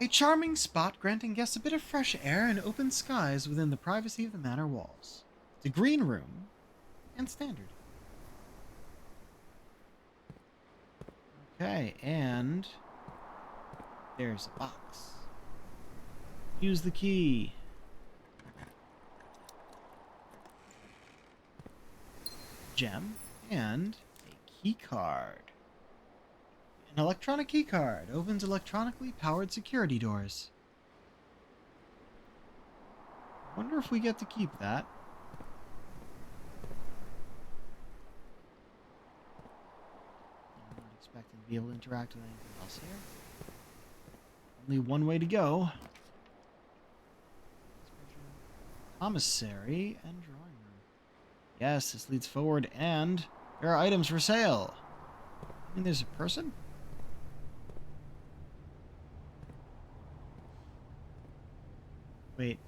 A charming spot granting guests a bit of fresh air and open skies within the privacy of the manor walls. The green room and standard. Okay, and there's a box. Use the key. Gem and a key card. An electronic key card opens electronically powered security doors. Wonder if we get to keep that. I'm not expecting to be able to interact with anything else here. Only one way to go. Commissary and drawing room. Yes, this leads forward, and there are items for sale. I mean, there's a person? Wait.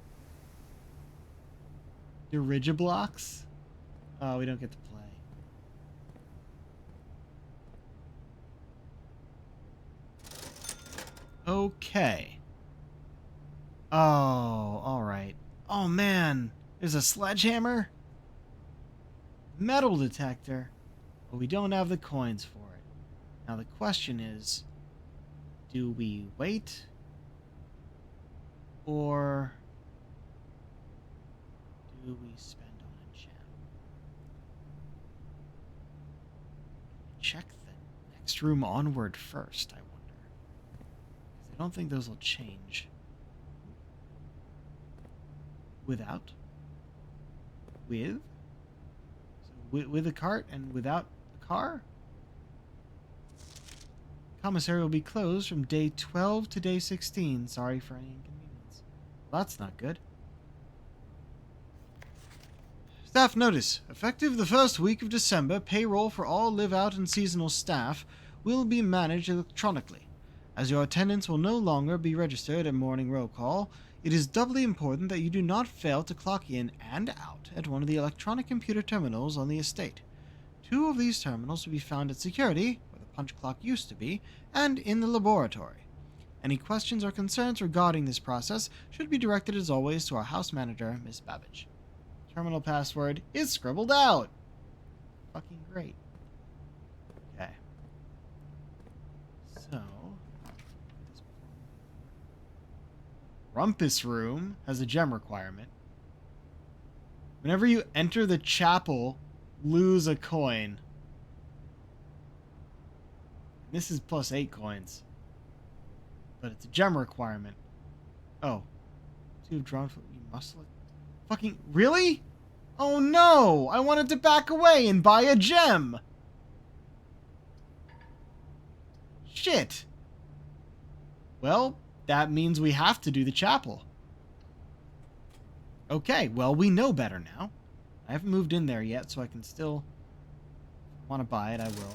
Dirigiblocks? Oh, we don't get to play. Okay. Oh, alright. Oh man, there's a sledgehammer? Metal detector. But we don't have the coins for it. Now the question is, do we wait? Or do we spend on a gem? Check the next room onward first, I wonder. Because I don't think those will change. Without? With? So with a cart and without a car? Commissary will be closed from day 12 to day 16. Sorry for any inconvenience. Well, that's not good. Staff notice. Effective the first week of December, payroll for all live-out and seasonal staff will be managed electronically. As your attendance will no longer be registered at morning roll call, it is doubly important that you do not fail to clock in and out at one of the electronic computer terminals on the estate. 2 of these terminals will be found at security, where the punch clock used to be, and in the laboratory. Any questions or concerns regarding this process should be directed as always to our house manager, Miss Babbage. Terminal password is scribbled out. Fucking great. Okay. So, Rumpus Room has a gem requirement. Whenever you enter the chapel, lose a coin. This is plus 8 coins. But it's a gem requirement. Oh. 2 have drawn from... You must look... Fucking... Really? Oh no! I wanted to back away and buy a gem! Shit! Well, that means we have to do the chapel. Okay, well, we know better now. I haven't moved in there yet, so I can still... If I want to buy it, I will.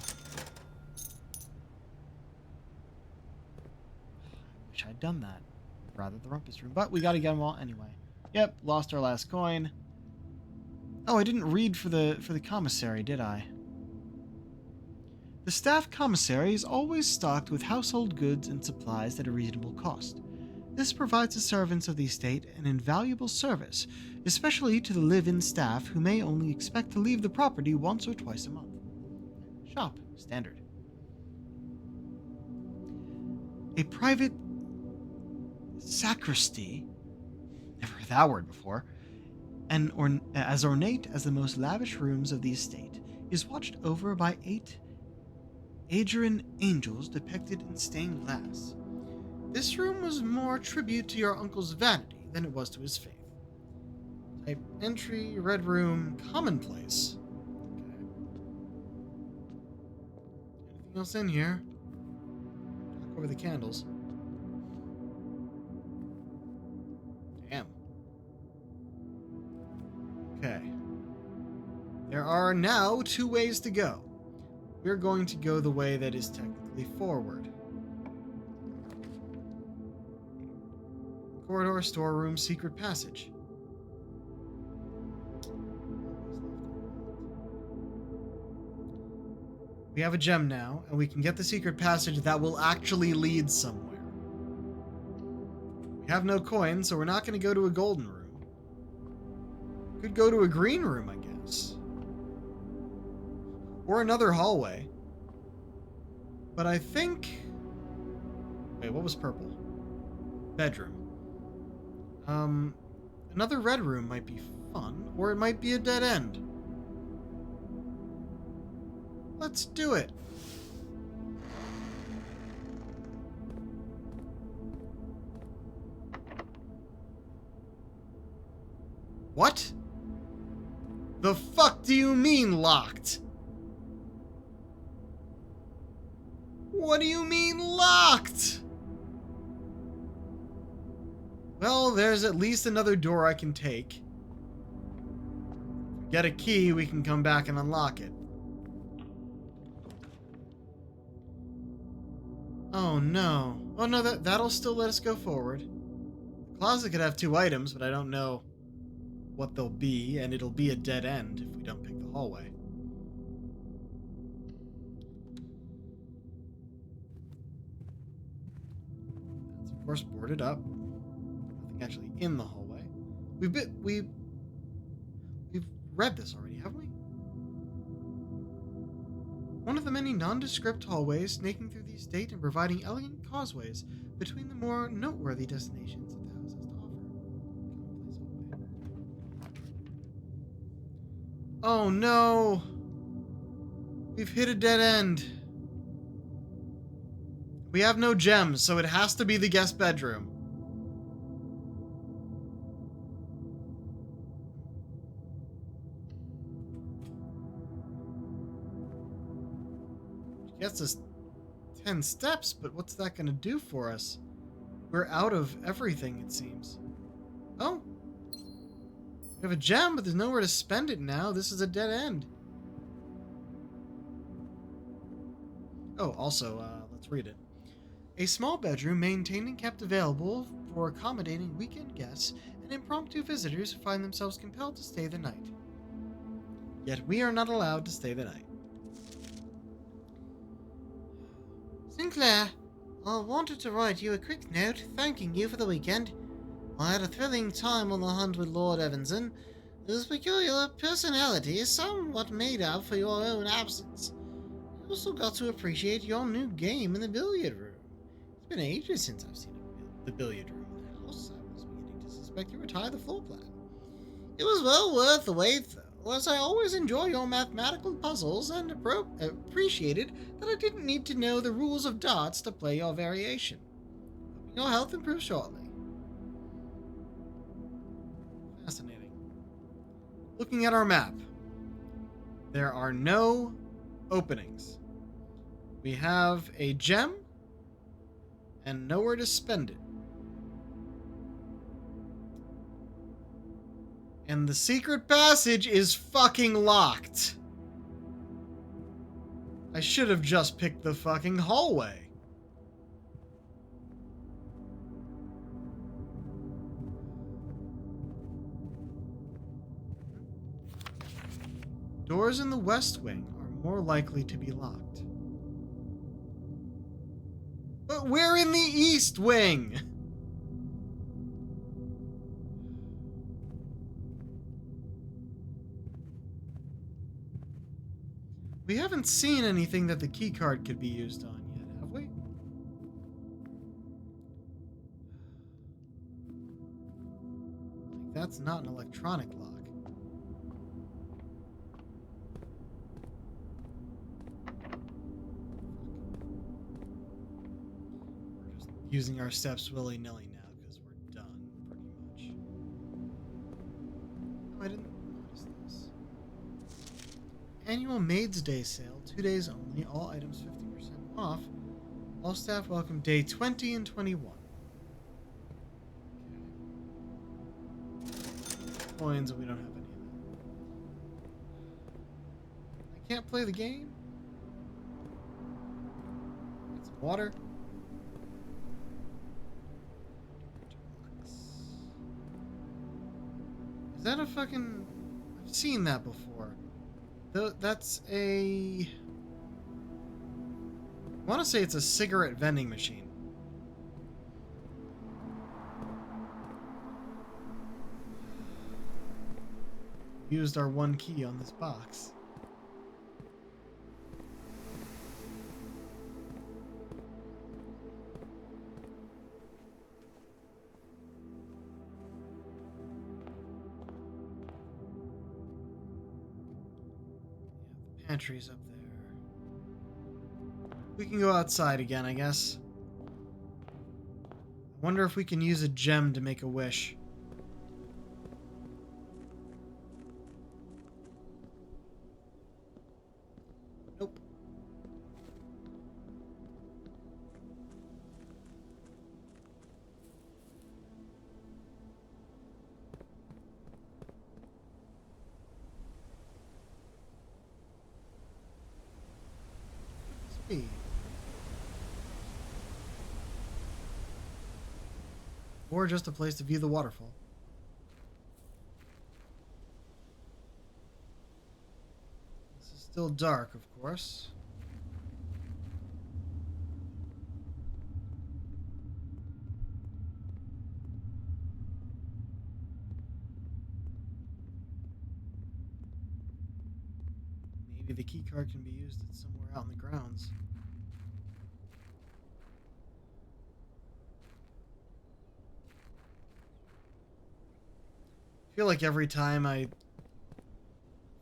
I wish I'd done that. Rather the Rumpus Room. But we gotta get them all anyway. Yep, lost our last coin. Oh, I didn't read for the commissary, did I? The staff commissary is always stocked with household goods and supplies at a reasonable cost. This provides the servants of the estate an invaluable service, especially to the live-in staff who may only expect to leave the property once or twice a month. Shop, standard. A private sacristy, never heard that word before, and as ornate as the most lavish rooms of the estate, is watched over by 8 Adrian angels depicted in stained glass. This room was more tribute to your uncle's vanity than it was to his faith. Type entry, red room, commonplace. Okay. Anything else in here? Talk over the candles. Damn. Okay. There are now 2 ways to go. We're going to go the way that is technically forward. Corridor, storeroom, secret passage. We have a gem now, and we can get the secret passage that will actually lead somewhere. We have no coins, so we're not going to go to a golden room. Could go to a green room, I guess. Or another hallway. But I think... Wait, what was purple? Bedroom. Another red room might be fun, or it might be a dead end. Let's do it. What? The fuck do you mean locked? What do you mean locked? Well, there's at least another door I can take. Get a key, we can come back and unlock it. Oh no. Oh no, that'll still let us go forward. The closet could have 2 items, but I don't know what they'll be, and it'll be a dead end if we don't pick the hallway. That's of course boarded up. Nothing actually in the hallway. We've read this already, haven't we? One of the many nondescript hallways snaking through the estate and providing elegant causeways between the more noteworthy destinations that the house has to offer. Oh no! We've hit a dead end. We have no gems, so it has to be the guest bedroom. Gets us 10 steps, but what's that going to do for us? We're out of everything, it seems. Oh. We have a gem, but there's nowhere to spend it now. This is a dead end. Oh, also, let's read it. A small bedroom maintained and kept available for accommodating weekend guests and impromptu visitors who find themselves compelled to stay the night. Yet we are not allowed to stay the night. Sinclair, I wanted to write you a quick note thanking you for the weekend. I had a thrilling time on the hunt with Lord Evanson, whose peculiar personality is somewhat made up for your own absence. I also got to appreciate your new game in the billiard room. It's been ages since I've seen the billiard room in the house. I was beginning to suspect you retired the floor plan. It was well worth the wait, though, as I always enjoy your mathematical puzzles and appreciated that I didn't need to know the rules of darts to play your variation. Hoping your health improves shortly. Fascinating. Looking at our map, there are no openings. We have a gem and nowhere to spend it. And the secret passage is fucking locked. I should have just picked the fucking hallway. Doors in the west wing are more likely to be locked. But we're in the east wing! We haven't seen anything that the keycard could be used on yet, have we? That's not an electronic lock. We're just using our steps willy-nilly now because we're done, pretty much. I didn't notice this. Annual Maids Day sale, 2 days only. All items 50% off. All staff welcome day 20 and 21. Okay. Coins, and we don't have any of that. I can't play the game. Get some water. Is that a fucking... I've seen that before. That's a... I want to say it's a cigarette vending machine. Used our one key on this box. Pantry's up there. We can go outside again, I guess. I wonder if we can use a gem to make a wish. Nope. Speed. Or just a place to view the waterfall. This is still dark, of course. Maybe the key card can be used at somewhere out in the grounds. I feel like every time I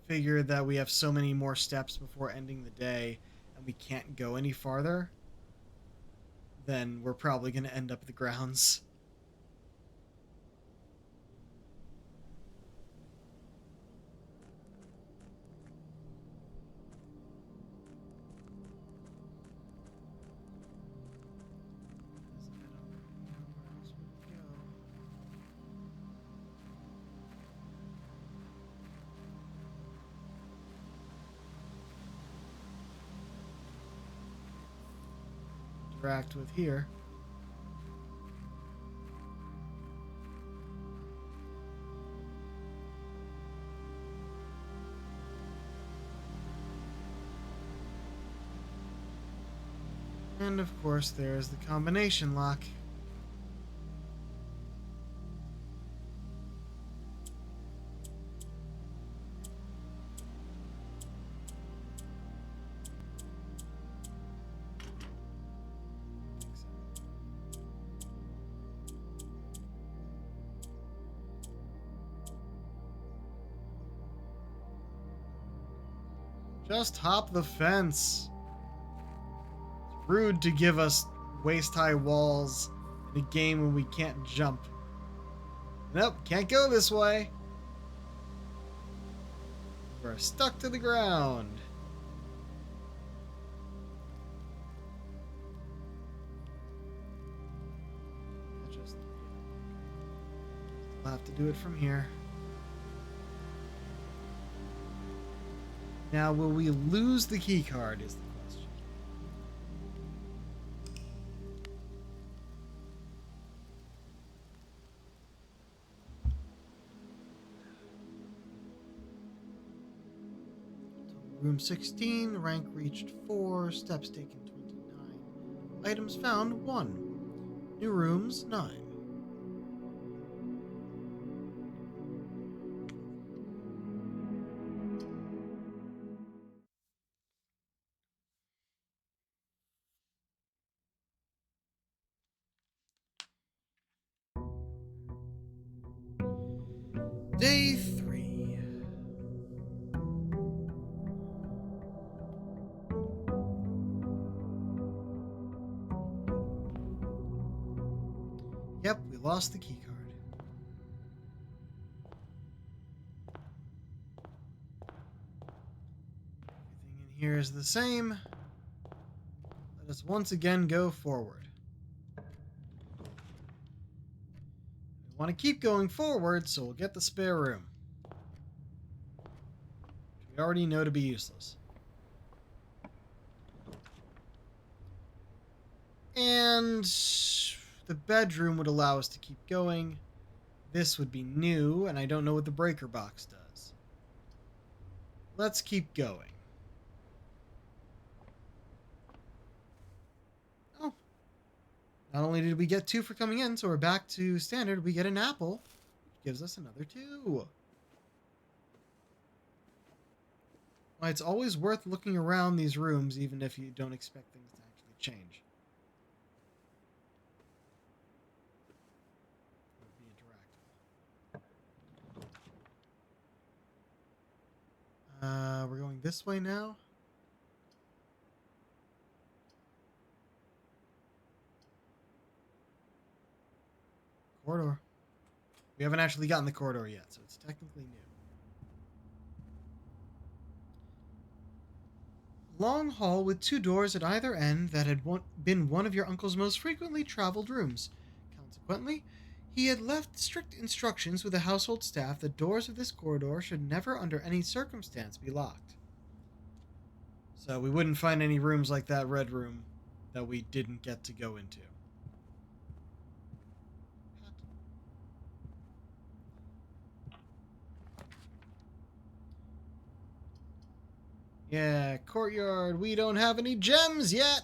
figure that we have so many more steps before ending the day and we can't go any farther, then we're probably going to end up at the grounds. Interact with here. And of course there's the combination lock. Just hop the fence. It's rude to give us waist-high walls in a game when we can't jump. Nope, can't go this way. We're stuck to the ground. We'll have to do it from here. Now, will we lose the key card is the question. Room 16, rank reached 4, steps taken 29. Items found 1. New rooms 9. Day 3. Yep, we lost the key card. here is the same. Let us once again go forward. We want to keep going forward, so we'll get the spare room. Which we already know to be useless. And the bedroom would allow us to keep going. This would be new, and I don't know what the breaker box does. Let's keep going. Oh. Not only did we get 2 for coming in, so we're back to standard, we get an apple, which gives us another 2. Well, it's always worth looking around these rooms, even if you don't expect things to actually change. We're going this way now. Corridor. We haven't actually gotten the corridor yet, so it's technically new. Long hall with 2 doors at either end that had been one of your uncle's most frequently traveled rooms. Consequently, he had left strict instructions with the household staff that doors of this corridor should never under any circumstance be locked. So we wouldn't find any rooms like that red room that we didn't get to go into. Yeah, courtyard. We don't have any gems yet.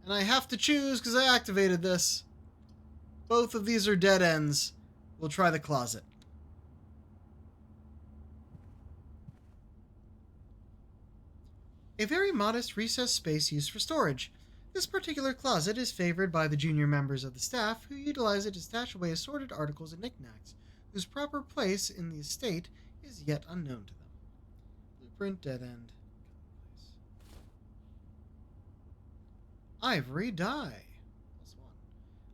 And I have to choose because I activated this. Both of these are dead ends. We'll try the closet. A very modest recessed space used for storage. This particular closet is favored by the junior members of the staff, who utilize it to stash away assorted articles and knickknacks, whose proper place in the estate is yet unknown to them. Blueprint, dead end. Ivory die. +1.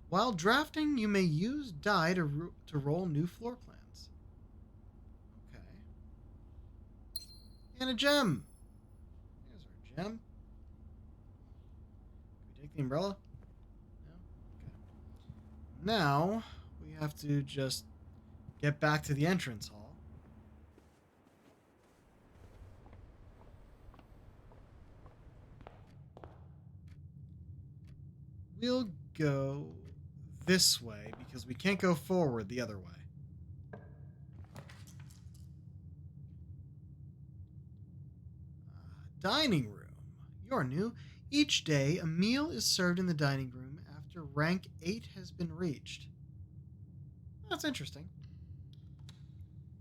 While drafting, you may use die to roll new floor plans. Okay. And a gem. There's our gem. Can we take the umbrella? No? Okay. Now, we have to just get back to the entrance hall. We'll go this way because we can't go forward the other way. Dining room. You're new. Each day, a meal is served in the dining room after rank 8 has been reached. That's interesting.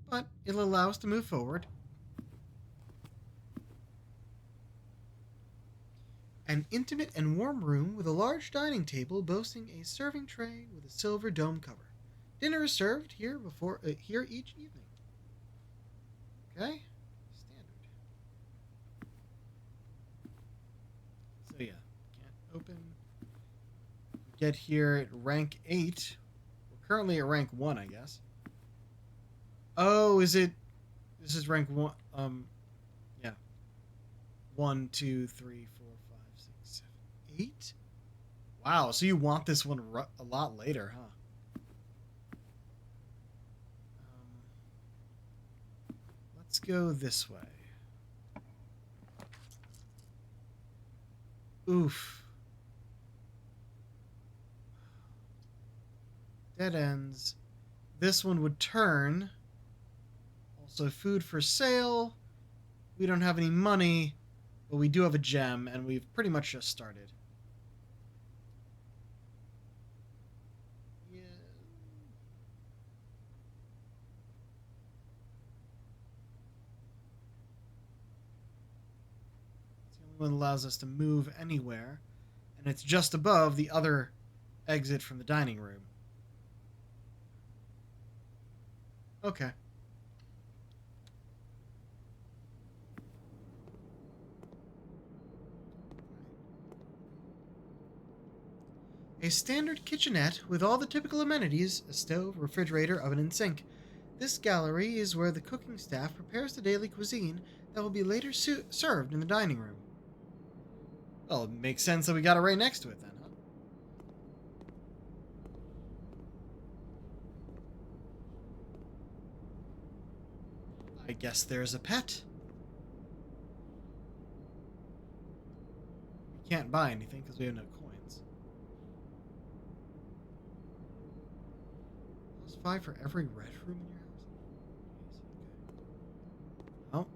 But it'll allow us to move forward. An intimate and warm room with a large dining table boasting a serving tray with a silver dome cover. Dinner is served here here each evening. Okay, standard. So yeah, can't open. Get here at rank 8. We're currently at rank 1, I guess. Oh, is it? This is rank 1. Yeah. 1, 2, 3, 4, 5, 6, 7, 8. Wow, so you want this one a lot later, huh? Let's go this way. Oof. Dead ends. This one would turn. Also, food for sale. We don't have any money, but we do have a gem, and we've pretty much just started. Yeah. It's the only one that allows us to move anywhere, and it's just above the other exit from the dining room. Okay. A standard kitchenette with all the typical amenities, a stove, refrigerator, oven, and sink. This gallery is where the cooking staff prepares the daily cuisine that will be later served in the dining room. Well, it makes sense that we got it right next to it then, huh? I guess there's a pet. We can't buy anything because we have no coins. +5 for every red room in your house? Okay. Oh. Out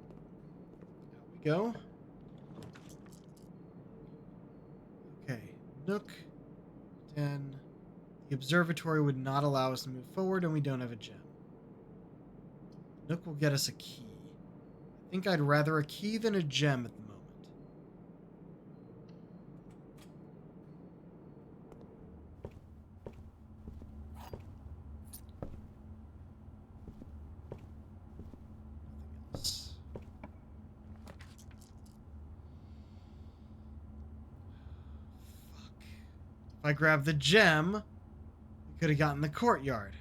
we go. Okay. Nook. Den. The observatory would not allow us to move forward, and we don't have a gem. Nook will get us a key. I think I'd rather a key than a gem at the moment. Nothing else. Fuck. If I grab the gem, we could have gotten the courtyard.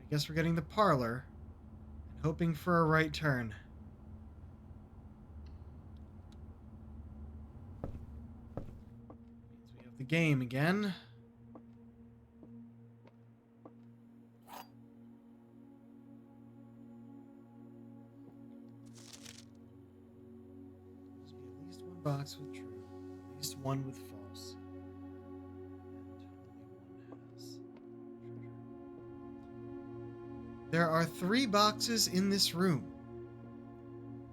I guess we're getting the parlor and hoping for a right turn. Means we have the game again. Must be at least one box with true, at least one with false. And only one has treasure. There are 3 boxes in this room.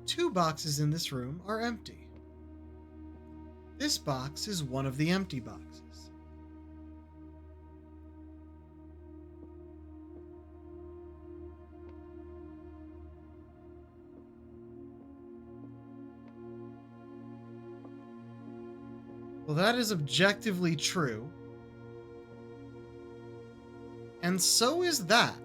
2 boxes in this room are empty. This box is one of the empty boxes. Well, that is objectively true. And so is that.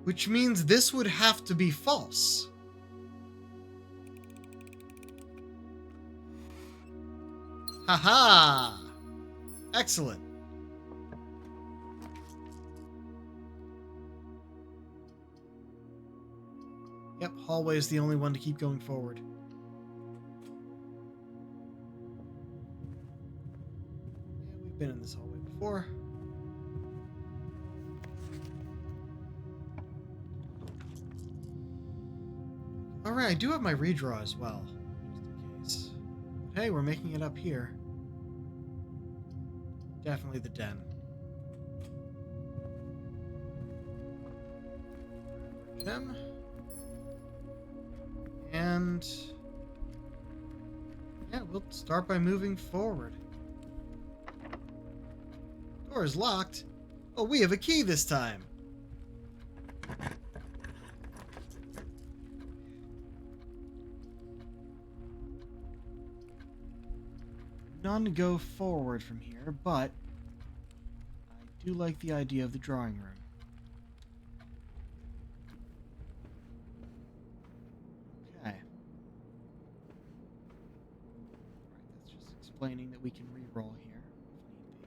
Which means this would have to be false. Haha! Excellent. Yep, hallway is the only one to keep going forward. Yeah, we've been in this hallway before. Alright, I do have my redraw as well, just in case. But hey, we're making it up here. Definitely the den. Gem. And yeah, we'll start by moving forward. Door is locked. Oh, we have a key this time. None go forward from here, but I do like the idea of the drawing room. Okay. Right, that's just explaining that we can re-roll here if need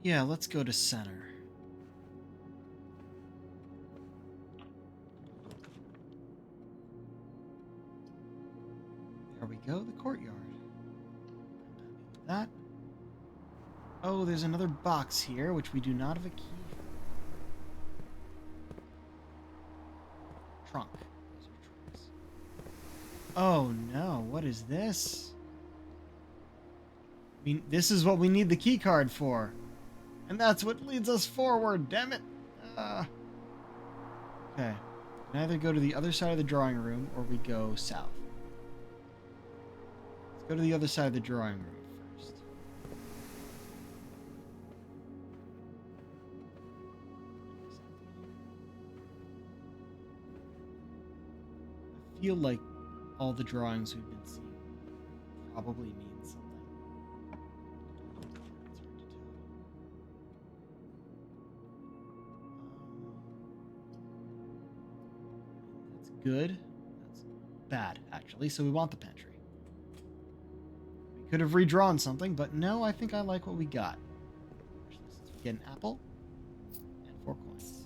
be. Yeah, let's go to center. There we go, the courtyard. That. Oh, there's another box here, which we do not have a key for. Trunk. Those are trunks. Oh no, what is this? I mean, this is what we need the key card for. And that's what leads us forward, damn it. Okay. We can either go to the other side of the drawing room or we go south. Let's go to the other side of the drawing room first. I feel like all the drawings we've been seeing probably mean something. It's hard to tell. That's good. That's bad, actually. So we want the pantry. We Could have redrawn something, but no, I think I like what we got. Get an apple and 4 coins.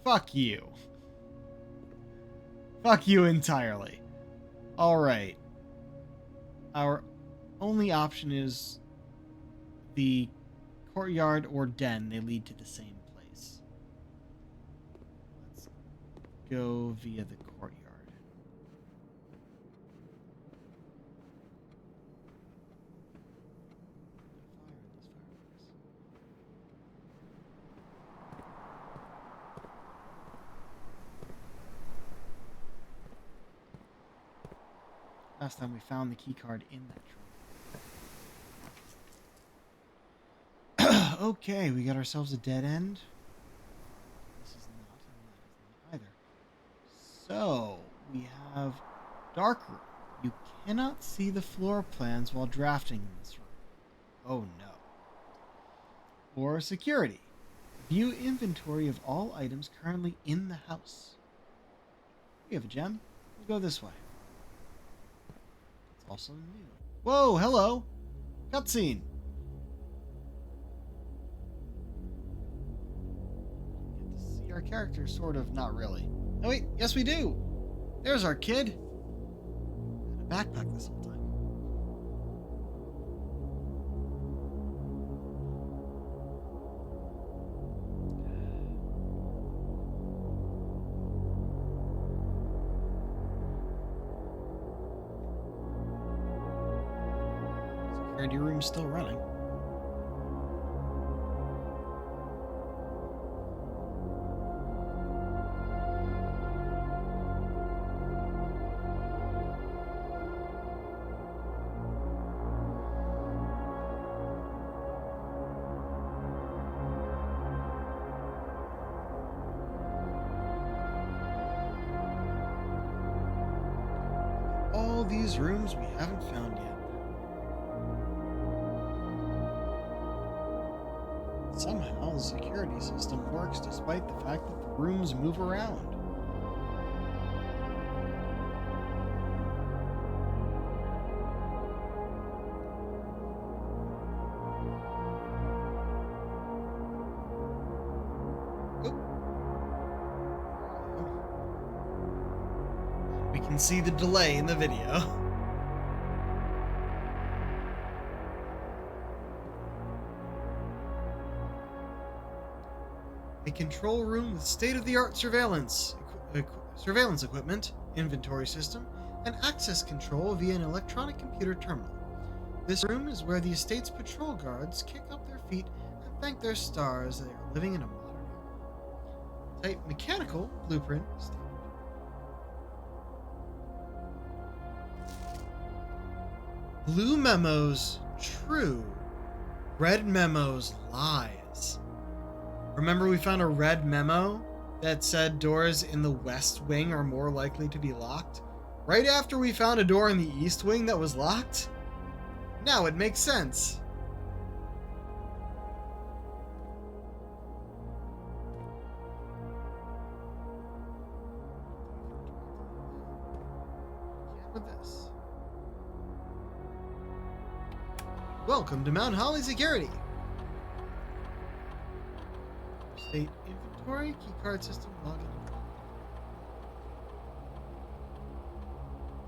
Fuck you. Fuck you entirely. Alright. Our only option is the courtyard or den. They lead to the same place. Let's go via the courtyard. Last time we found the key card in that trunk. Okay, we got ourselves a dead end. This is not, and that is not either. So, we have dark room. You cannot see the floor plans while drafting in this room. Oh no. Or security. View inventory of all items currently in the house. We have a gem. We'll go this way. Also new. Whoa, hello! Cutscene! Get to see our character, sort of, not really. Oh wait, yes we do! There's our kid! Had a backpack this whole time. Security room's still running. All these rooms we haven't found yet. Somehow, the security system works despite the fact that the rooms move around. We can see the delay in the video. A control room with state-of-the-art surveillance equipment, inventory system, and access control via an electronic computer terminal. This room is where the estate's patrol guards kick up their feet and thank their stars they are living in a modern era. Type mechanical blueprint standard. Blue memos, true. Red memos, lies. Remember we found a red memo that said doors in the west wing are more likely to be locked? Right after we found a door in the east wing that was locked? Now it makes sense. With this. Welcome to Mount Holly Security. State inventory, keycard system, login.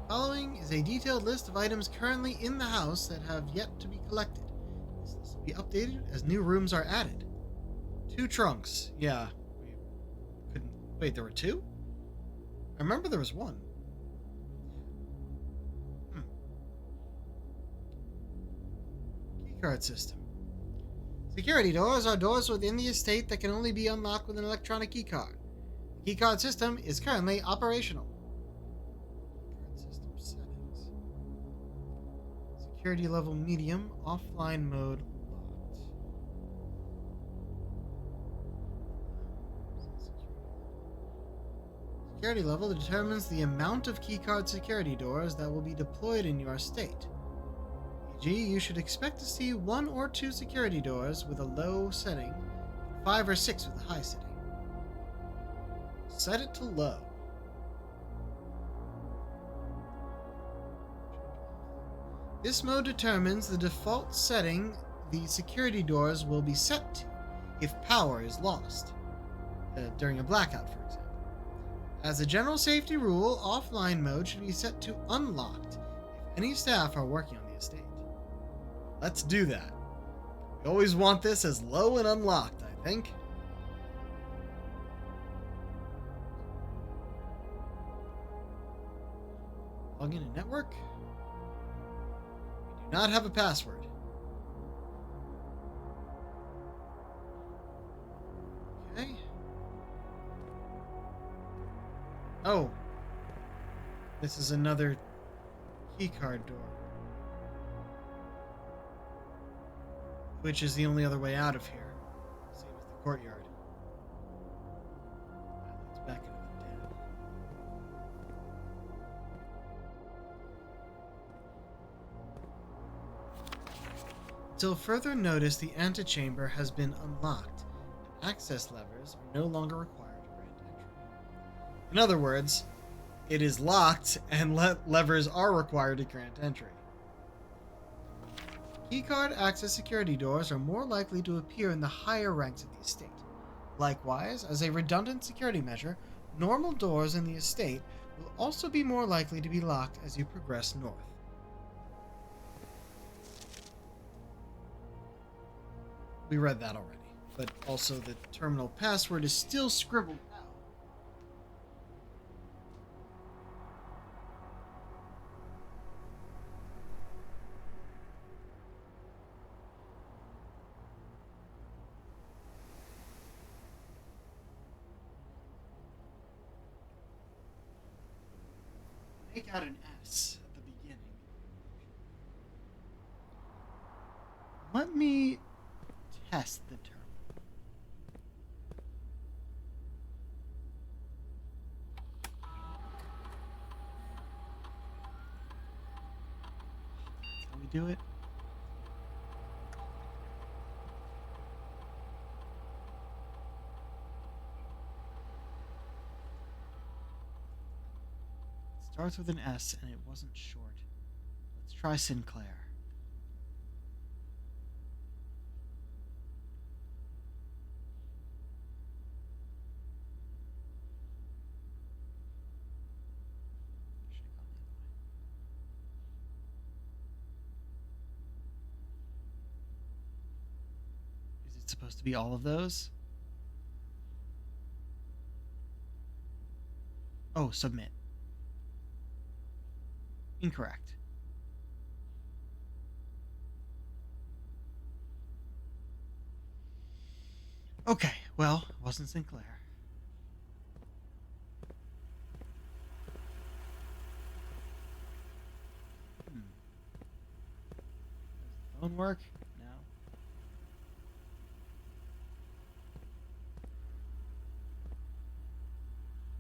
Following is a detailed list of items currently in the house that have yet to be collected. This list will be updated as new rooms are added. 2 trunks. Yeah. We couldn't. Wait, there were 2? I remember there was 1. Keycard system. Security doors are doors within the estate that can only be unlocked with an electronic keycard. The keycard system is currently operational. Keycard system settings. Security level medium, offline mode locked. Security level determines the amount of keycard security doors that will be deployed in your estate. E.g., you should expect to see 1 or 2 security doors with a low setting, 5 or 6 with a high setting. set it to low. This mode determines the default setting the security doors will be set to if power is lost, during a blackout, for example. As a general safety rule, offline mode should be set to unlocked if any staff are working on the estate. Let's do that. We always want this as low and unlocked, I think. Log in a network. We do not have a password. Okay. Oh. This is another keycard door. Which is the only other way out of here. Same as the courtyard. Let's back into the den. Until further notice, the antechamber has been unlocked, and access levers are no longer required to grant entry. In other words, it is locked, and levers are required to grant entry. Keycard access security doors are more likely to appear in the higher ranks of the estate. Likewise, as a redundant security measure, normal doors in the estate will also be more likely to be locked as you progress north. We read that already, but also the terminal password is still scribbled out. Make out an S at the beginning. Let me test the term. That's how we do it. Starts with an S and it wasn't short. Let's try Sinclair. Should've gone the other way. Is it supposed to be all of those? Oh, submit. Incorrect. Okay, well, it wasn't Sinclair. Does the phone work? No.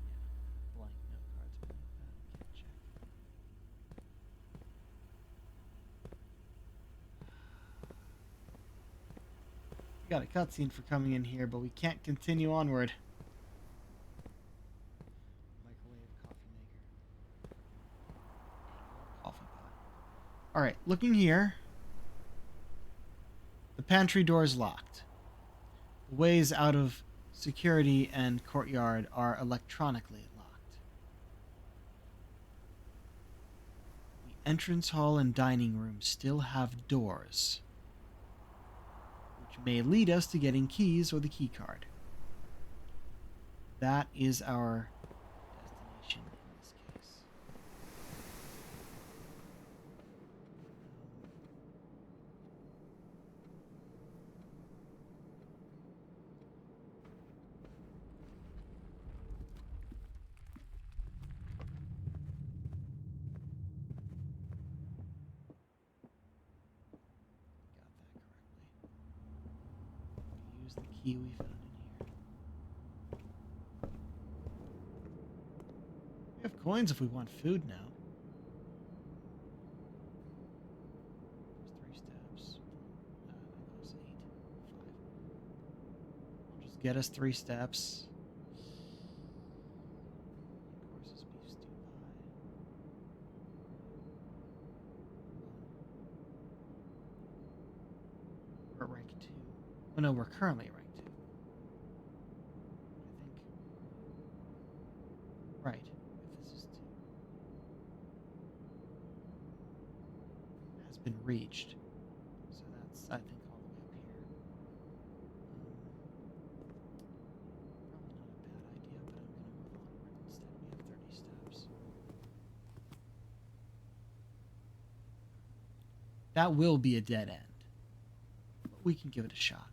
Yeah, blank note cards beneath that. Can't check. We got a cutscene for coming in here, but we can't continue onward. Microwave, coffee maker. Coffee pot. Alright, looking here. The pantry door is locked. The ways out of security and courtyard are electronically locked. The entrance hall and dining room still have doors, which may lead us to getting keys or the key card. That is our destination in this case. Got that correctly. Use the key we found in here. We have coins if we want food now. There's 3 steps. That goes 8. 5. I'll just get us 3 steps. Oh no, we're currently rank 2. I think. Right. If this is 2. Has been reached. So that's, I think, all the way up here. Probably not a bad idea, but I'm going to move on. Instead, we have 30 steps. That will be a dead end. But we can give it a shot.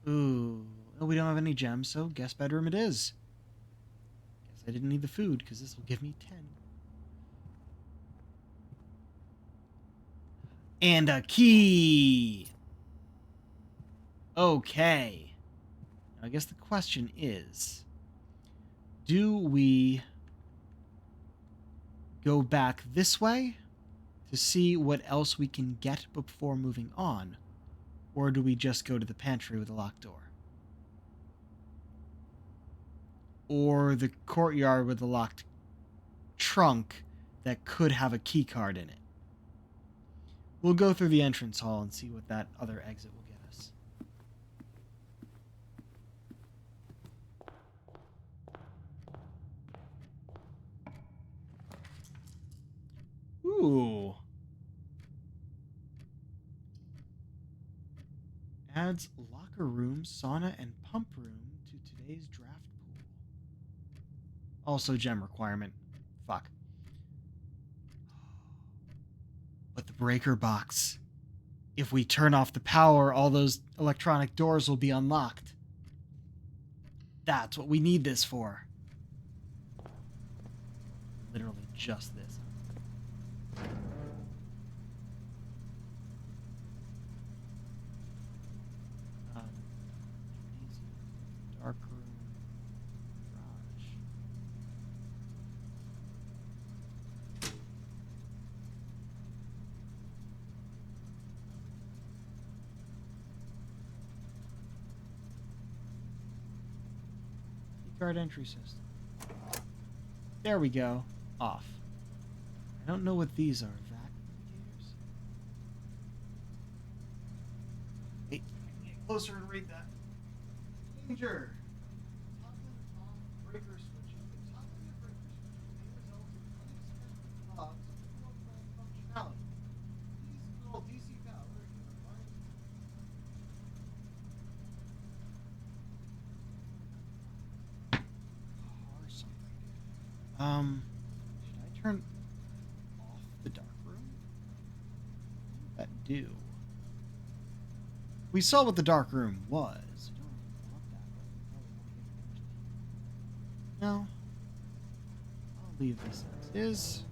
Ooh. Oh, we don't have any gems, so guest bedroom it is. Guess I didn't need the food, because this will give me 10. And a key! Okay. Now, I guess the question is, do we go back this way to see what else we can get before moving on? Or do we just go to the pantry with a locked door? Or the courtyard with a locked trunk that could have a key card in it? We'll go through the entrance hall and see what that other exit will get us. Ooh. Adds locker room, sauna, and pump room to today's draft pool. Also gem requirement. Fuck. But the breaker box. If we turn off the power, all those electronic doors will be unlocked. That's what we need this for. Literally just this. Dark room. Garage. Keycard entry system. There we go. Off. I don't know what these are. Vac indicators? Hey, get closer and read that. Danger! Toggling off breaker switches. The toggling of breaker switches may result in unexpected loss of core plant functionality. Please call DC Power if you are running. Or something. Should I turn off the dark room? What would that do? We saw what the dark room was. We don't really want that, but we probably won't get finished. No. I'll leave this as is. So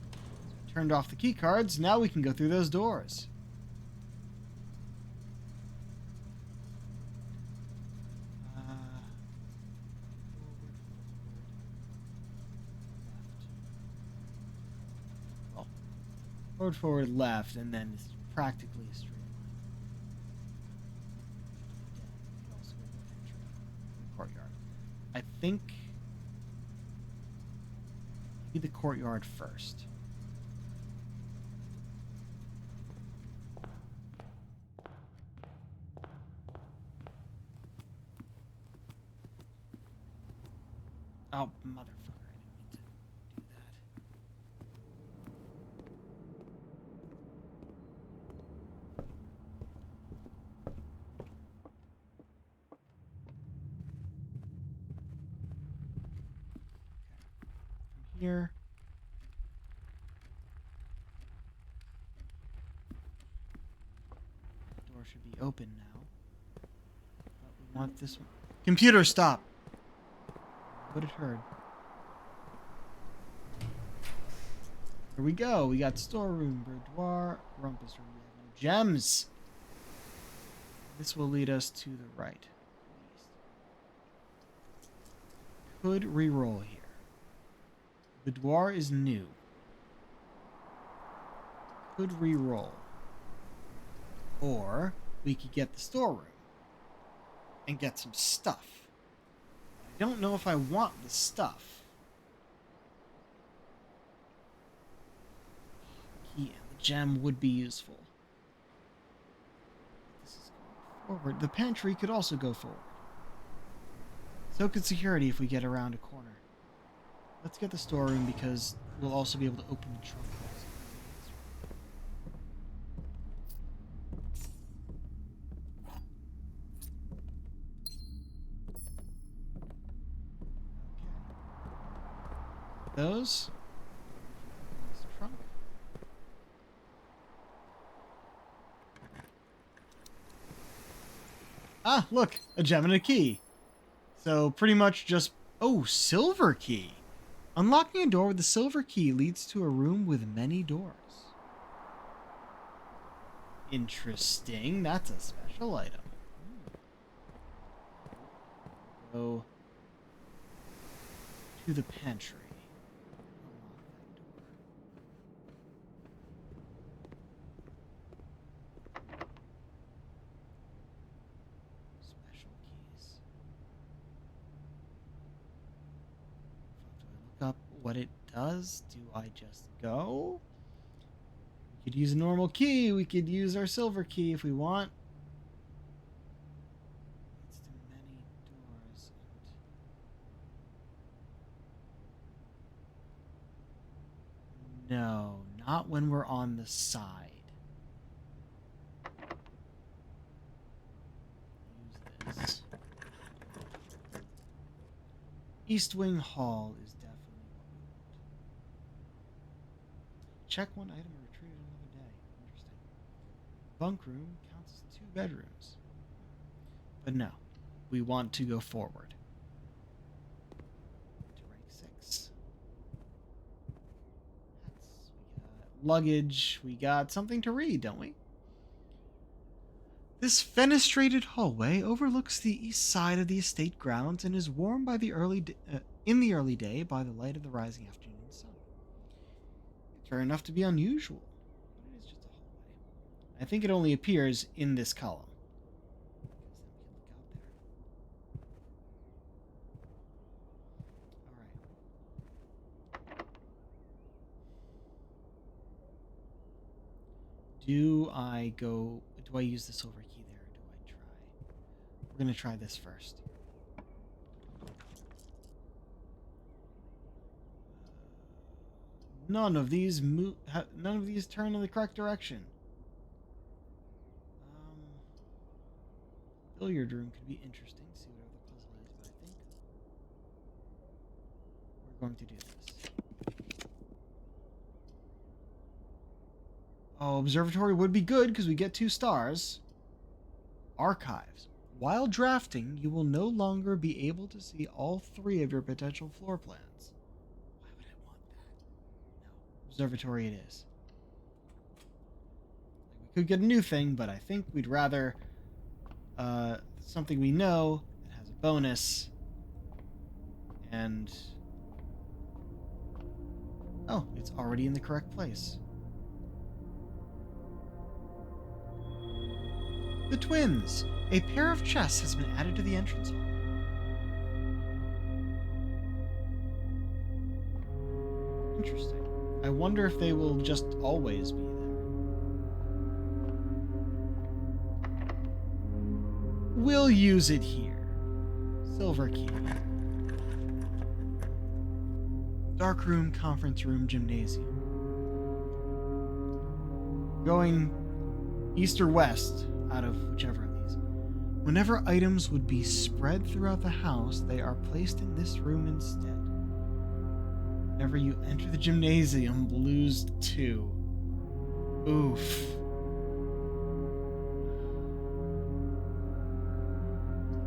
I turned off the key cards. Now we can go through those doors. Forward, left, and then it's practically a straight line. We can also go to the pantry, the courtyard. I think maybe the courtyard first. Oh, motherfucker. Here. Door should be open now. But we want this one. Computer, stop! What it heard. Here we go. We got storeroom, boudoir, rumpus room. We have no gems. This will lead us to the right. Could re-roll here. Boudoir is new. Could re-roll. Or we could get the storeroom and get some stuff. I don't know if I want the stuff. Key and the gem would be useful. This is going forward. The pantry could also go forward. So could security if we get around a corner. Let's get the storeroom because we'll also be able to open the trunk. Those. Trunk. Ah, look, a gem and a key. So pretty much just, oh, silver key. Unlocking a door with the silver key leads to a room with many doors. Interesting. That's a special item. Go to the pantry. Up what it does. Do I just go? We could use a normal key. We could use our silver key if we want. It's to many doors. No, not when we're on the side. Use this. East Wing Hall is definitely what we want. Check one item or retreat another day. Interesting. Bunk room counts as 2 bedrooms. But no, we want to go forward. To rank 6. We got luggage. We got something to read, don't we? This fenestrated hallway overlooks the east side of the estate grounds and is warmed by in the early day by the light of the rising afternoon sun. It's fair enough to be unusual, but it is just a hallway. I think it only appears in this column. Do I use the silver key there, or do I try? We're going to try this first. None of these turn in the correct direction. Billiard room could be interesting. See whatever the puzzle is, but I think we're going to do this. Oh, observatory would be good because we get 2 stars. Archives. While drafting, you will no longer be able to see all 3 of your potential floor plans. Why would I want that? No. Observatory it is. We could get a new thing, but I think we'd rather something we know that has a bonus. And oh, it's already in the correct place. The twins. A pair of chests has been added to the entrance hall. Interesting. I wonder if they will just always be there. We'll use it here. Silver key. Dark room, conference room, gymnasium. Going east or west out of whichever of these. Whenever items would be spread throughout the house, they are placed in this room instead. Whenever you enter the gymnasium, lose 2. Oof.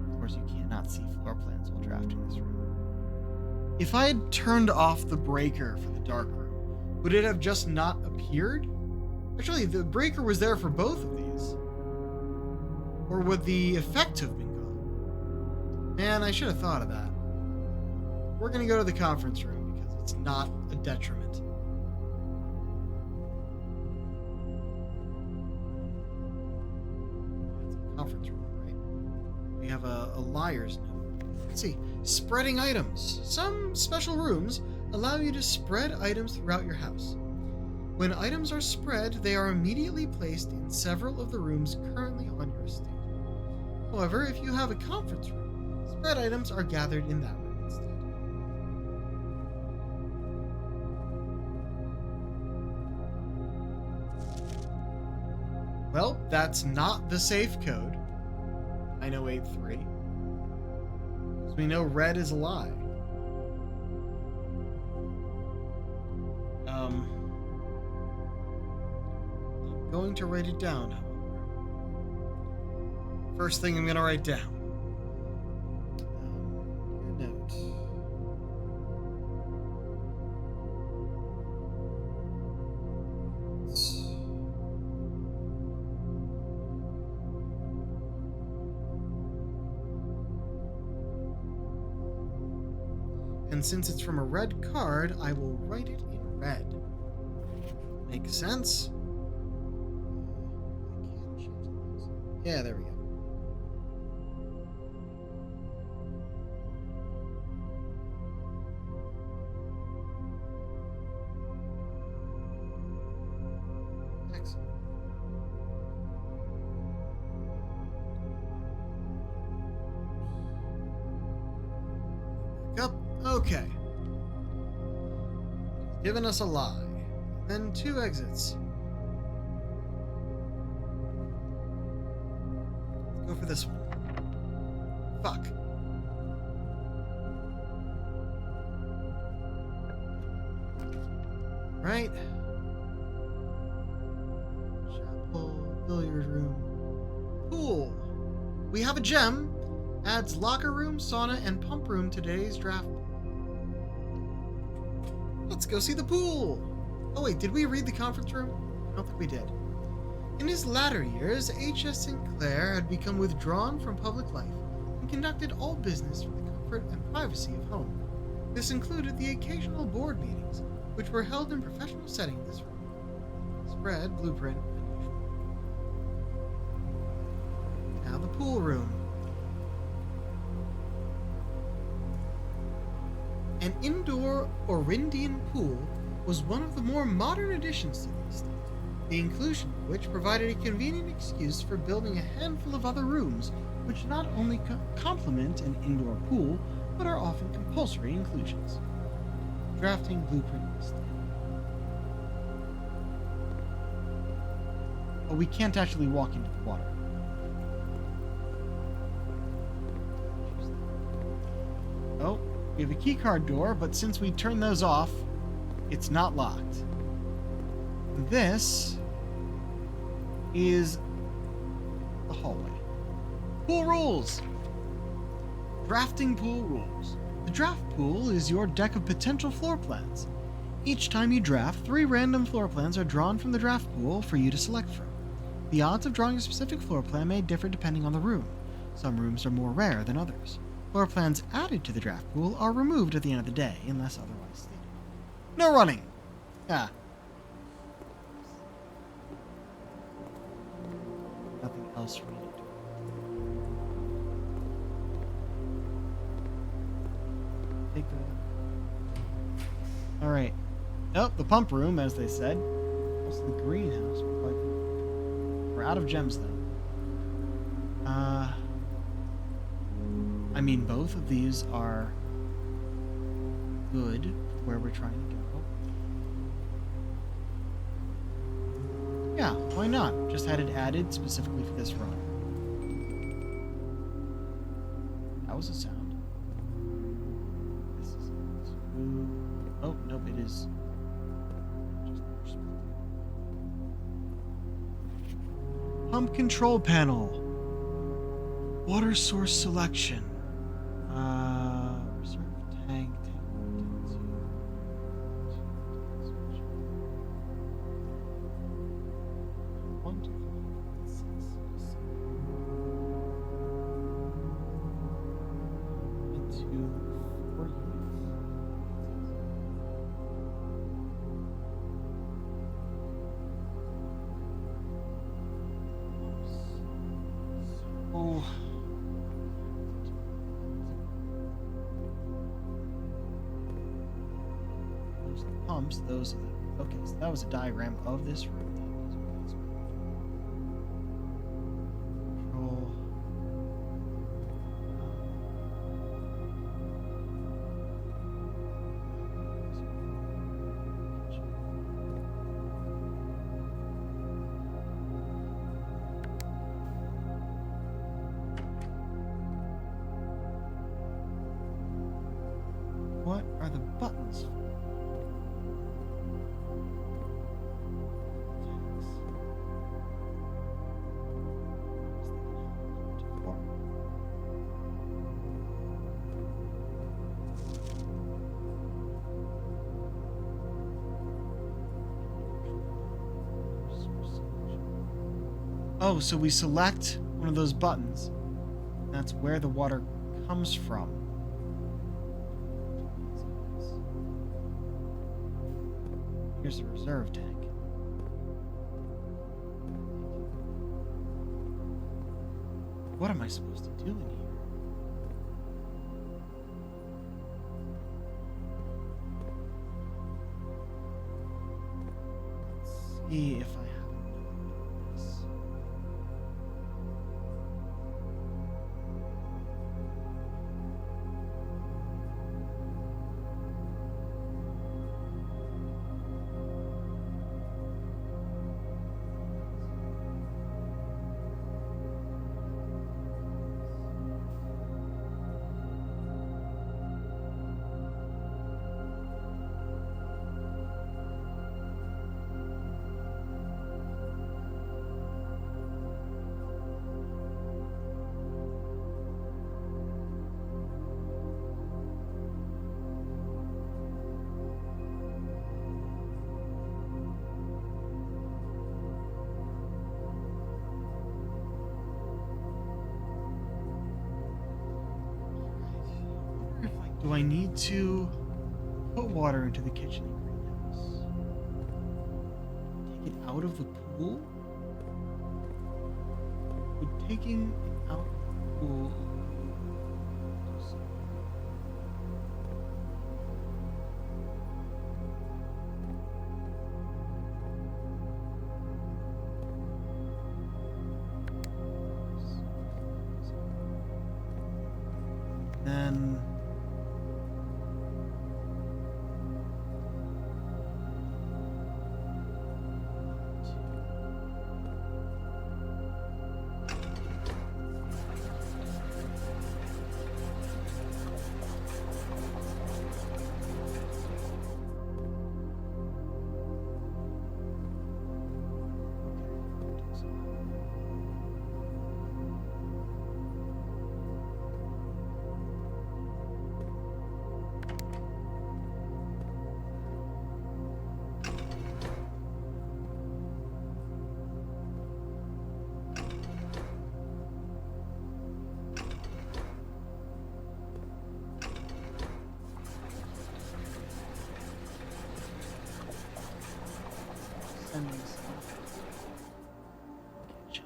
Of course, you cannot see floor plans while drafting this room. If I had turned off the breaker for the dark room, would it have just not appeared? Actually, the breaker was there for both of these. Or would the effect have been gone? Man, I should have thought of that. We're going to go to the conference room because it's not a detriment. It's a conference room, right? We have a liar's note. Let's see. Spreading items. Some special rooms allow you to spread items throughout your house. When items are spread, they are immediately placed in several of the rooms currently on your estate. However, if you have a conference room, spread items are gathered in that room instead. Well, that's not the safe code. 9083. Because we know red is a lie. I'm going to write it down, however. First thing I'm going to write down. Your note. And since it's from a red card, I will write it in red. Makes sense? I can't change those. Yeah, there we go. Excellent. Back up. Okay. Given us a lie. Then 2 exits. Let's go for this one. Fuck. Right. Chapel, billiard room, pool. We have a gem. Adds locker room, sauna, and pump room to today's draft. Let's go see the pool. Oh wait, did we read the conference room? I don't think we did. In his latter years, H.S. Sinclair had become withdrawn from public life and conducted all business for the comfort and privacy of home. This included the occasional board meetings, which were held in professional setting this room. Spread, blueprint, unusual. Now the pool room. An indoor Orindian pool was one of the more modern additions to the estate, the inclusion of which provided a convenient excuse for building a handful of other rooms, which not only complement an indoor pool, but are often compulsory inclusions. Drafting blueprint estate. Oh, we can't actually walk into the water. Oh, we have a keycard door, but since we turned those off, it's not locked. This is the hallway. Pool rules! Drafting pool rules. The draft pool is your deck of potential floor plans. Each time you draft, 3 random floor plans are drawn from the draft pool for you to select from. The odds of drawing a specific floor plan may differ depending on the room. Some rooms are more rare than others. Floor plans added to the draft pool are removed at the end of the day, unless otherwise stated. No running! Ah. Nothing else for me to do. Take the... Alright. Oh, the pump room, as they said. Also the greenhouse. We're out of gems, though. I mean, both of these are good for where we're trying to go. Yeah, why not? Just had it added specifically for this run. That was a sound. This is it. Oh, nope, it is just more split. Pump control panel. Water source selection. Reserve tank. Pumps, those are the Okay, so that was a diagram of this room. Control. What are the buttons for? Oh, so we select one of those buttons. That's where the water comes from. Here's the reserve tank. What am I supposed to do in here? Let's see if I have this. Do I need to put water into the kitchen and greenhouse? Take it out of the pool? Would taking it out of the pool... Then... send this kitchen.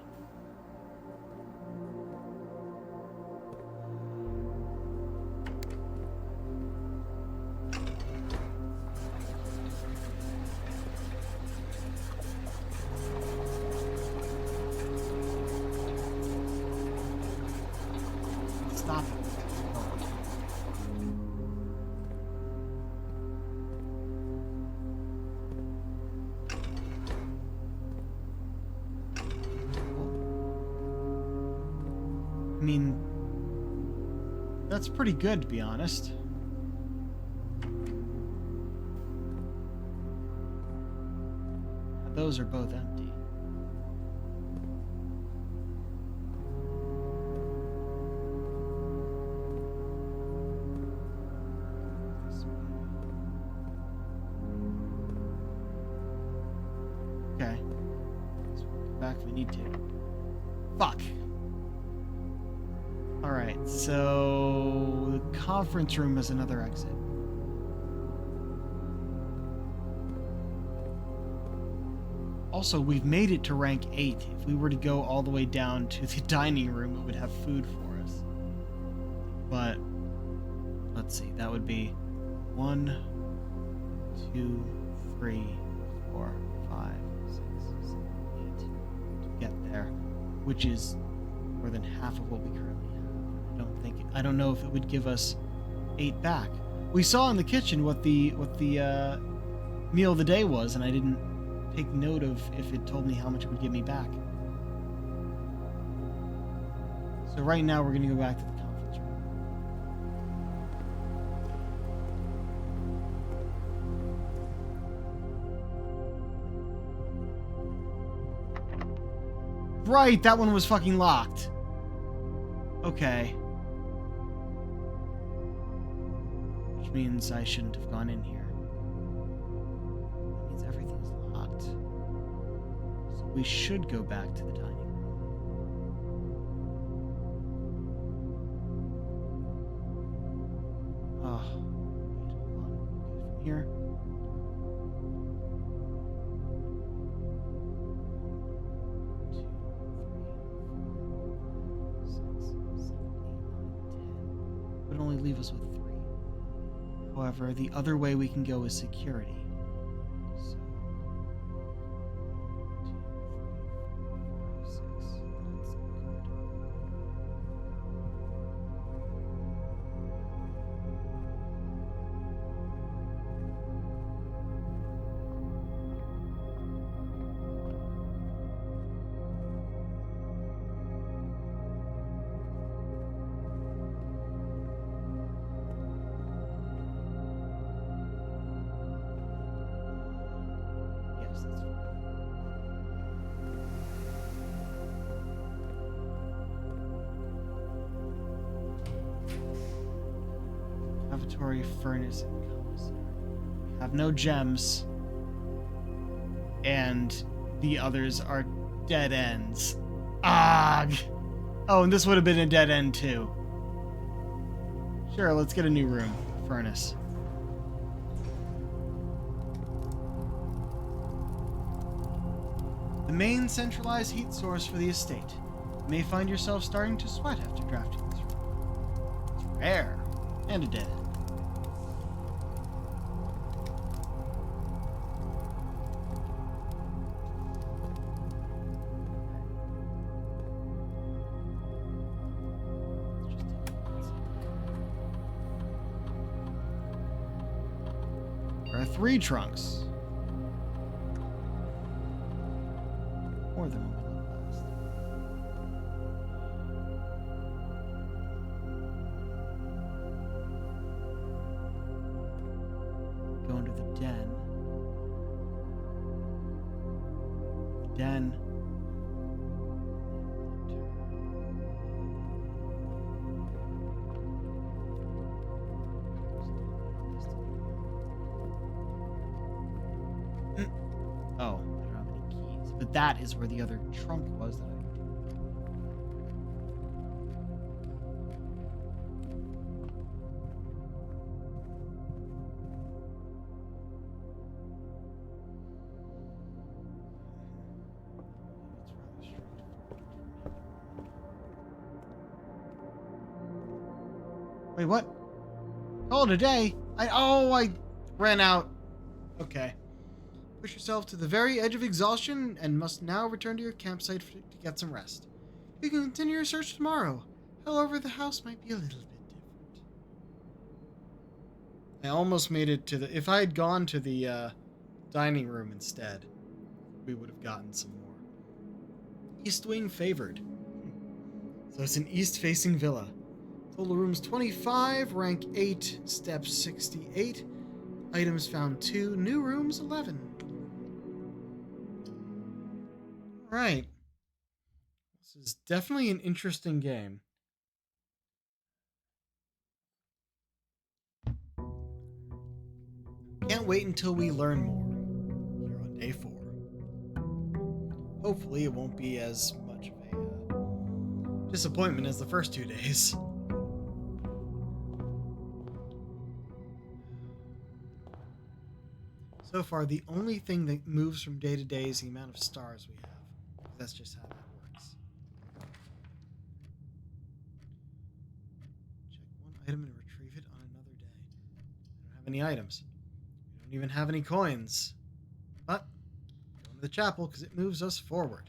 Stop it. I mean, that's pretty good, to be honest. Those are both empty. Okay. Let's go back if we need to. Fuck. Alright, so the conference room is another exit. Also, we've made it to rank 8. If we were to go all the way down to the dining room, it would have food for us. But, let's see, that would be 1, 2, 3, 4, 5, 6, 7, 8 to get there, which is more than half of what we currently have. I don't know if it would give us 8 back. We saw in the kitchen what the meal of the day was, and I didn't take note of if it told me how much it would give me back. So right now we're going to go back to the conference room. Right, that one was fucking locked. Okay. Which means I shouldn't have gone in here. That means everything's locked. So we should go back to the dining room. Oh, wait, hold on. Okay, from here. Would only leave us with 3. However, the other way we can go is security. So, 1, 2, 3, 4, 5, 6. That's good. Yes, that's fine. Lavatory, furnace, and commissary. We have no gems. And the others are dead ends. Ugh! Oh, and this would have been a dead end too. Sure, let's get a new room. Furnace. The main centralized heat source for the estate. You may find yourself starting to sweat after drafting this room. It's rare. And a dead end. There are 3 trunks. More than what we looked last. Go into the den. The den. Oh, I don't have any keys. But that is where the other trunk was that I... It's rather straightforward. Wait, what? Call it a day? I ran out. Okay. Push yourself to the very edge of exhaustion and must now return to your campsite to get some rest. You can continue your search tomorrow. However, the house might be a little bit different. I almost made it to the... If I had gone to the dining room instead, we would have gotten some more. East wing favored. So it's an east-facing villa. Total rooms 25, rank 8, steps 68. Items found 2, new rooms 11. Right. This is definitely an interesting game. Can't wait until we learn more here on day 4. Hopefully it won't be as much of a disappointment as the first 2 days. So far, the only thing that moves from day to day is the amount of stars we have. That's just how that works. Check one item and retrieve it on another day. I don't have any items. We don't even have any coins. But to the chapel because it moves us forward.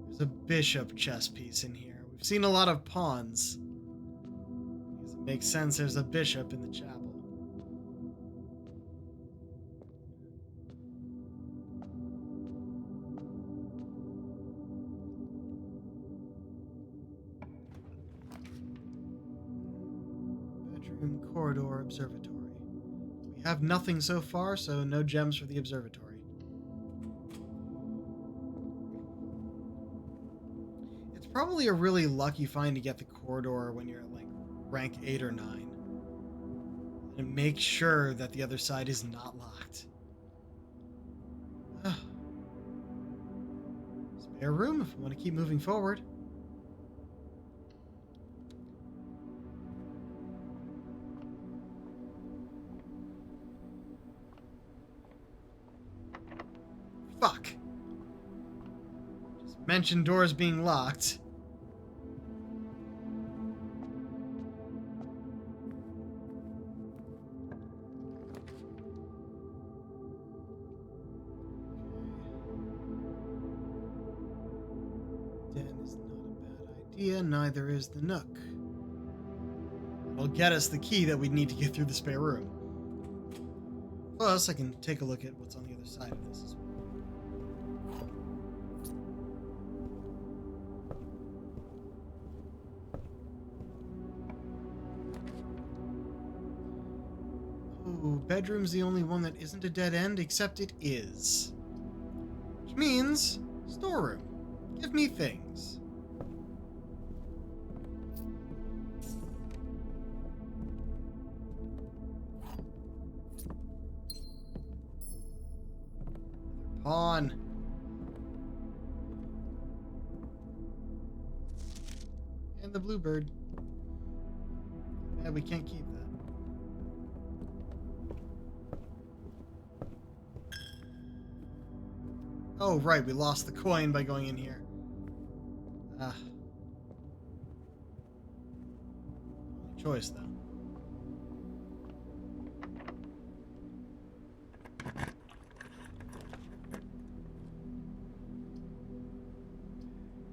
There's a bishop chess piece in here. We've seen a lot of pawns. It makes sense there's a bishop in the chapel. Bedroom, corridor, observatory. We have nothing so far, so no gems for the observatory. It's probably a really lucky find to get the corridor when you're at like rank 8 or 9. And make sure that the other side is not locked. Spare room if we want to keep moving forward. Fuck. Just mentioned doors being locked. Den is not a bad idea, neither is the nook. It'll get us the key that we need to get through the spare room. Plus, I can take a look at what's on the other side of this as well. Ooh, bedroom's the only one that isn't a dead end, except it is. Which means, storeroom. Give me things. Pawn. And the bluebird. Yeah, we can't keep that. Oh, right, we lost the coin by going in here. Only choice, though.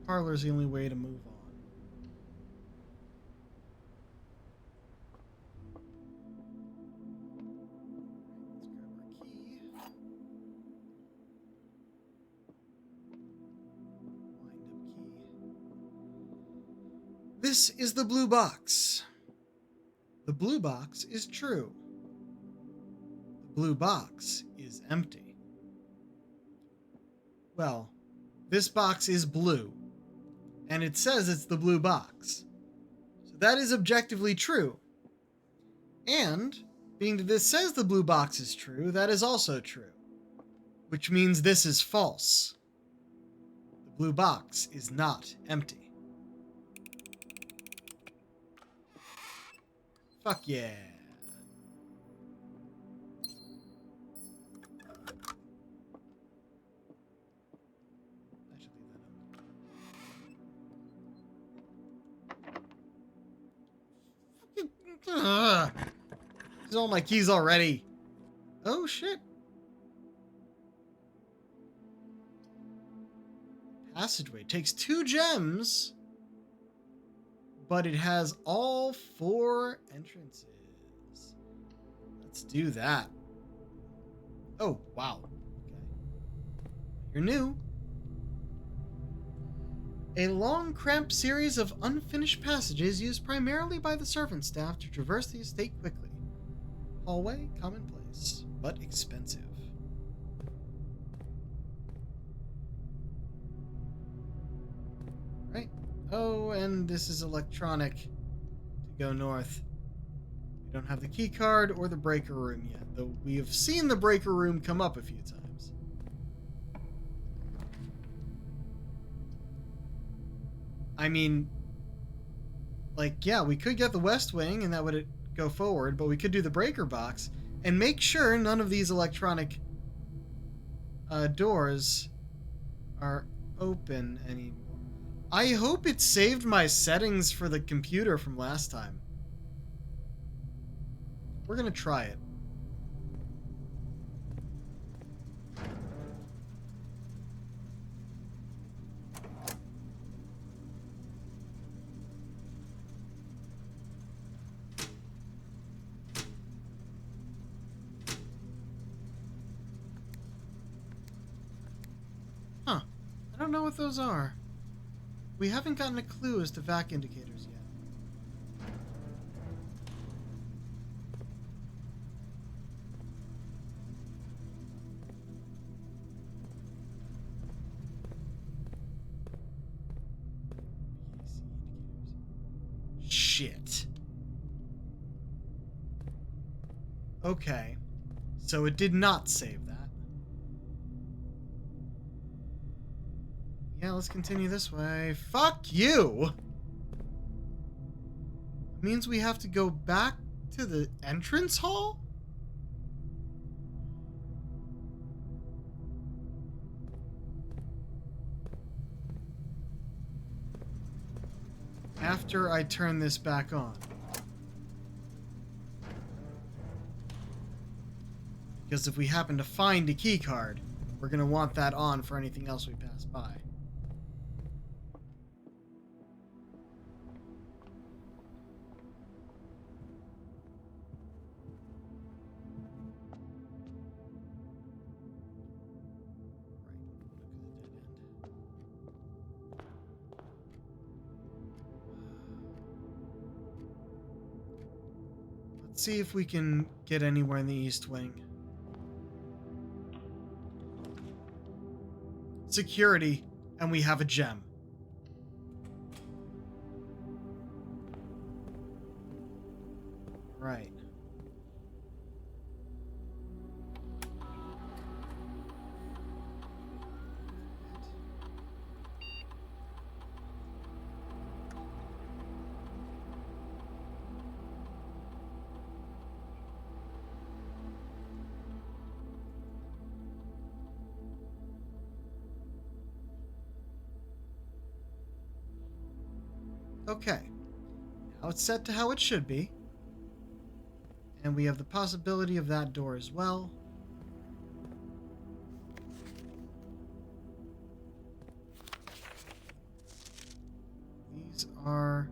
Parlor's the only way to move on. Let's grab our key. Wind up key. This is the blue box. The blue box is true. The blue box is empty. Well, this box is blue. And it says it's the blue box. So that is objectively true. And, being that this says the blue box is true, that is also true. Which means this is false. The blue box is not empty. Fuck yeah. These are all my keys already. Oh shit. Passageway takes 2 gems, but it has all 4 entrances. Let's do that. Oh, wow. Okay. You're new. A long, cramped series of unfinished passages used primarily by the servant staff to traverse the estate quickly. Hallway, commonplace, but expensive. Right. Oh, and this is electronic to go north. We don't have the key card or the breaker room yet, though we have seen the breaker room come up a few times. I mean, like, yeah, we could get the west wing and that would go forward, but we could do the breaker box and make sure none of these electronic doors are open anymore. I hope it saved my settings for the computer from last time. We're gonna try it. Huh. I don't know what those are. We haven't gotten a clue as to vac indicators yet. Shit. Okay. So it did not save that. Yeah, let's continue this way. Fuck you! Means we have to go back to the entrance hall? After I turn this back on. Because if we happen to find a key card, we're going to want that on for anything else we pass by. Let's see if we can get anywhere in the East Wing. Security, and we have a gem. Right. Okay. Now it's set to how it should be. And we have the possibility of that door as well. These are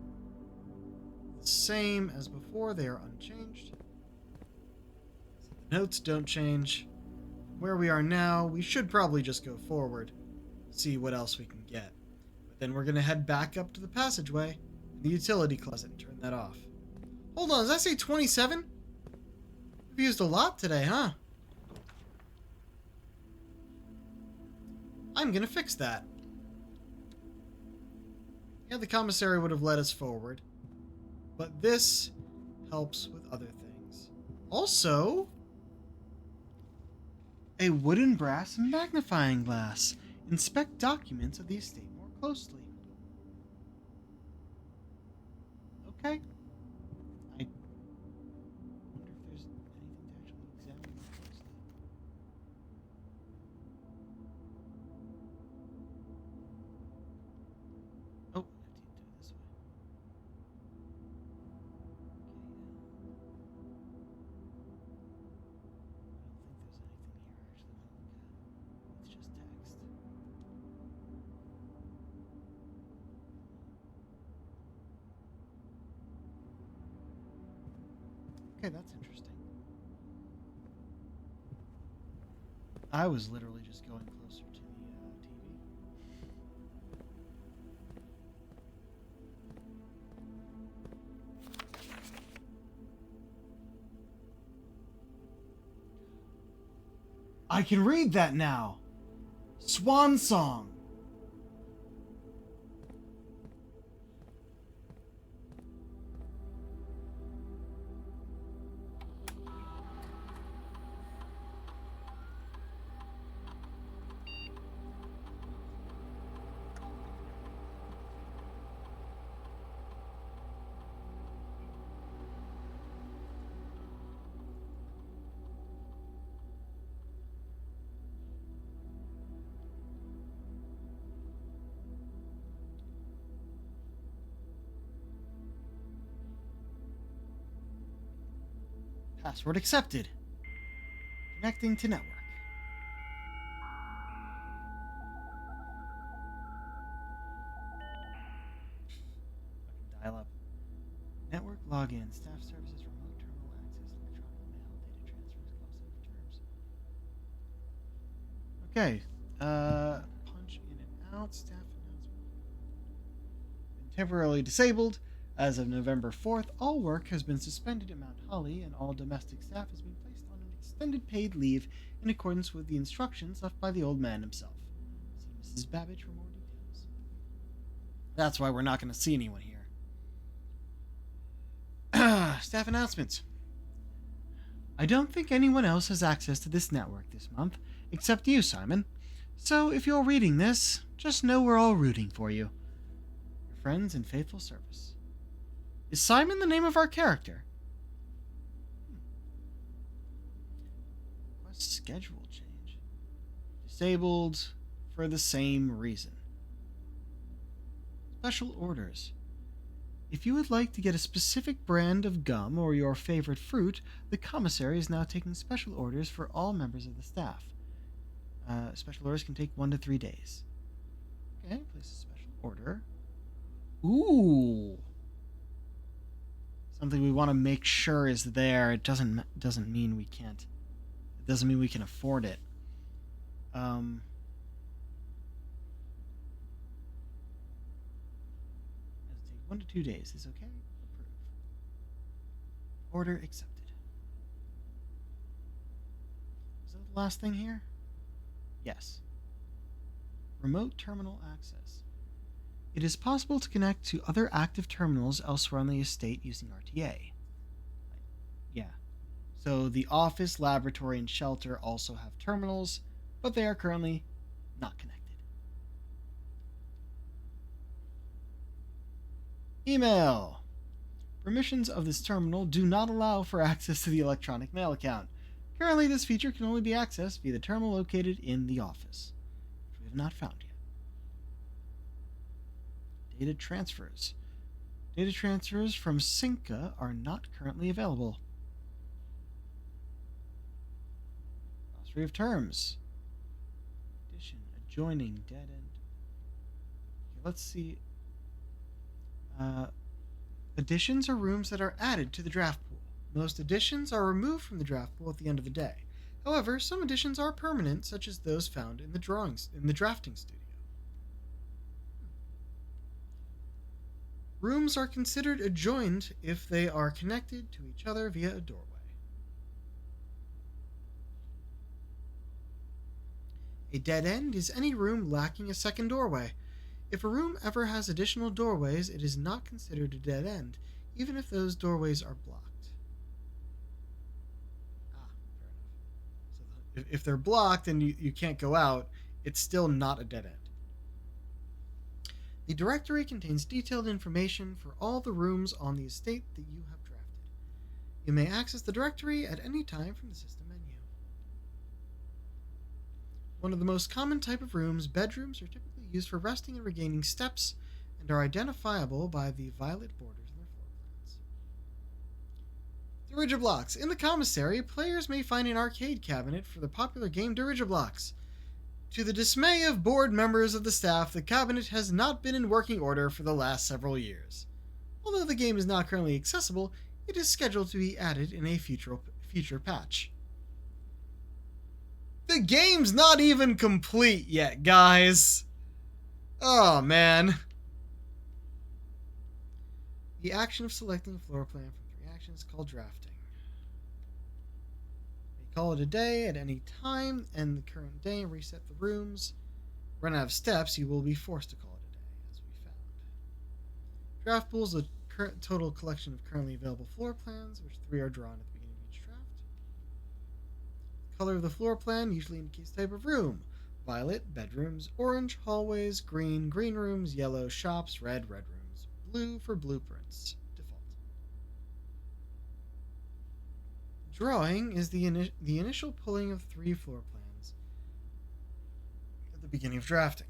the same as before. They are unchanged. The notes don't change. Where we are now, we should probably just go forward, see what else we can get. But then we're going to head back up to the passageway, the utility closet, and turn that off. Hold on, does that say 27? We've used a lot today, huh? I'm gonna fix that. Yeah, the commissary would have led us forward, but this helps with other things. Also, a wooden brass magnifying glass. Inspect documents of the estate more closely. Okay. I wonder if there's anything to actually examine more closely. Oh, I have to do it this way. I don't think there's anything here actually. It's just text. Okay, that's interesting. I was literally just going closer to the TV. I can read that now. Swan Song. Password accepted. Connecting to network. Fucking dial up. Network login. Staff services. Remote terminal access. Electronic mail. Data transfers. Classic terms. Okay. Punch in and out. Staff announcement. Been temporarily disabled. As of November 4th, all work has been suspended at Mount Holly, and all domestic staff has been placed on an extended paid leave in accordance with the instructions left by the old man himself. See Mrs. Babbage for more details. That's why we're not going to see anyone here. Staff announcements. I don't think anyone else has access to this network this month, except you, Simon. So if you're reading this, just know we're all rooting for you. Your friends in faithful service. Is Simon the name of our character? Quest schedule change. Disabled for the same reason. Special orders. If you would like to get a specific brand of gum or your favorite fruit, the commissary is now taking special orders for all members of the staff. Special orders can take 1 to 3 days. Okay, place a special order. Ooh. Something we want to make sure is there. It doesn't mean we can't. It doesn't mean we can afford it. It'll take 1 to 2 days. Is okay? Approve. Order accepted. Is that the last thing here? Yes. Remote terminal access. It is possible to connect to other active terminals elsewhere on the estate using RTA. Yeah. So the office, laboratory, and shelter also have terminals, but they are currently not connected. Email. Permissions of this terminal do not allow for access to the electronic mail account. Currently, this feature can only be accessed via the terminal located in the office, which we have not found yet. Data transfers. Data transfers from Cinca are not currently available. Glossary of terms. Addition, adjoining, dead end. Okay, let's see. Additions are rooms that are added to the draft pool. Most additions are removed from the draft pool at the end of the day. However, some additions are permanent, such as those found in the drafting studio. Rooms are considered adjoined if they are connected to each other via a doorway. A dead end is any room lacking a second doorway. If a room ever has additional doorways, it is not considered a dead end, even if those doorways are blocked. Fair enough. So if they're blocked and you can't go out, it's still not a dead end. The directory contains detailed information for all the rooms on the estate that you have drafted. You may access the directory at any time from the system menu. One of the most common type of rooms, bedrooms, are typically used for resting and regaining steps and are identifiable by the violet borders in their floor plans. Dirigiblocks. In the commissary, players may find an arcade cabinet for the popular game Dirigiblocks. To the dismay of board members of the staff, the cabinet has not been in working order for the last several years. Although the game is not currently accessible, it is scheduled to be added in a future patch. The game's not even complete yet, guys. Oh, man. The action of selecting a floor plan from 3 actions called drafting. Call it a day at any time, end the current day and reset the rooms. Run out of steps, you will be forced to call it a day, as we found. Draft pool is the current total collection of currently available floor plans, which 3 are drawn at the beginning of each draft. Color of the floor plan usually indicates type of room. Violet, bedrooms; orange, hallways; green, green rooms; yellow, shops; red, red rooms; blue for blueprints. Drawing is the initial pulling of 3 floor plans at the beginning of drafting.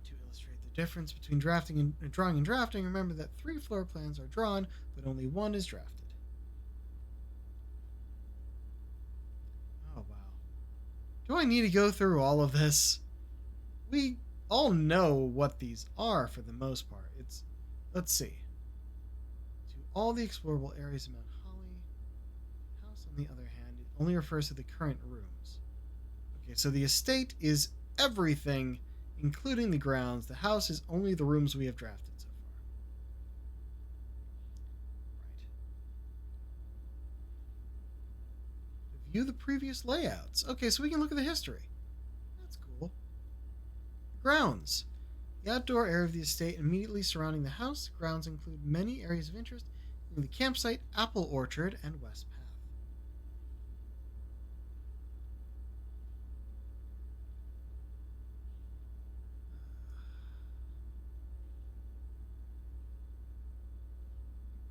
To illustrate the difference between drawing and drafting, remember that 3 floor plans are drawn, but only 1 is drafted. Do I need to go through all of this? We all know what these are for the most part. Let's see. To all the explorable areas of Mount Holly. House, on the other hand, it only refers to the current rooms. Okay, so the estate is everything, including the grounds. The house is only the rooms we have drafted so far. Right. View the previous layouts. Okay, so we can look at the history. That's cool. Grounds. The outdoor area of the estate immediately surrounding the house. Grounds include many areas of interest, including the campsite, apple orchard, and West Path.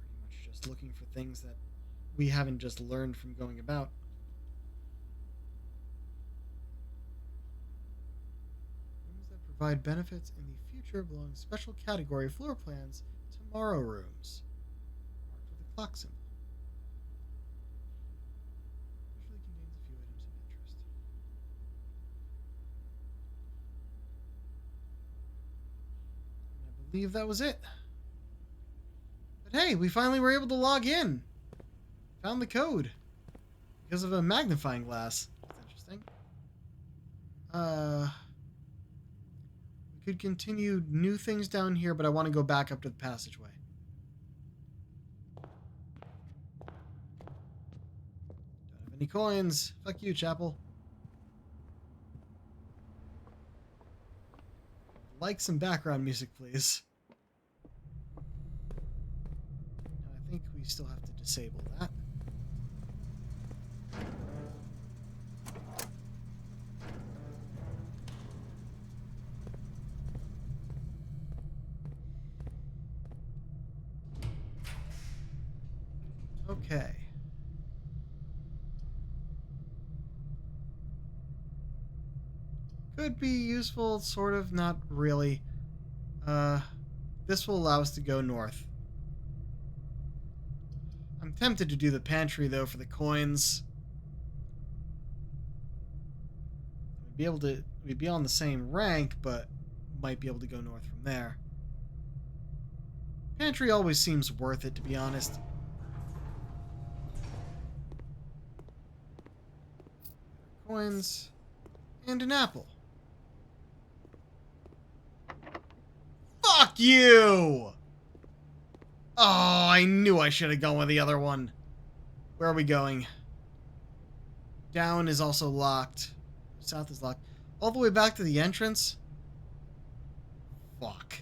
Pretty much just looking for things that we haven't just learned from going about. Provide benefits in the future belong to special category floor plans tomorrow rooms marked with a clock symbol. Usually contains a few items of interest. And I believe that was it. But hey, we finally were able to log in. Found the code because of a magnifying glass. That's interesting. Could continue new things down here, but I want to go back up to the passageway. Don't have any coins. Fuck you, Chapel. Like some background music, please. Now, I think we still have to disable that. Okay. Could be useful, sort of, not really. This will allow us to go north. I'm tempted to do the pantry, though, for the coins. We'd be on the same rank, but might be able to go north from there. Pantry always seems worth it, to be honest. Coins, and an apple. Fuck you! Oh, I knew I should have gone with the other one. Where are we going? Down is also locked. South is locked. All the way back to the entrance? Fuck.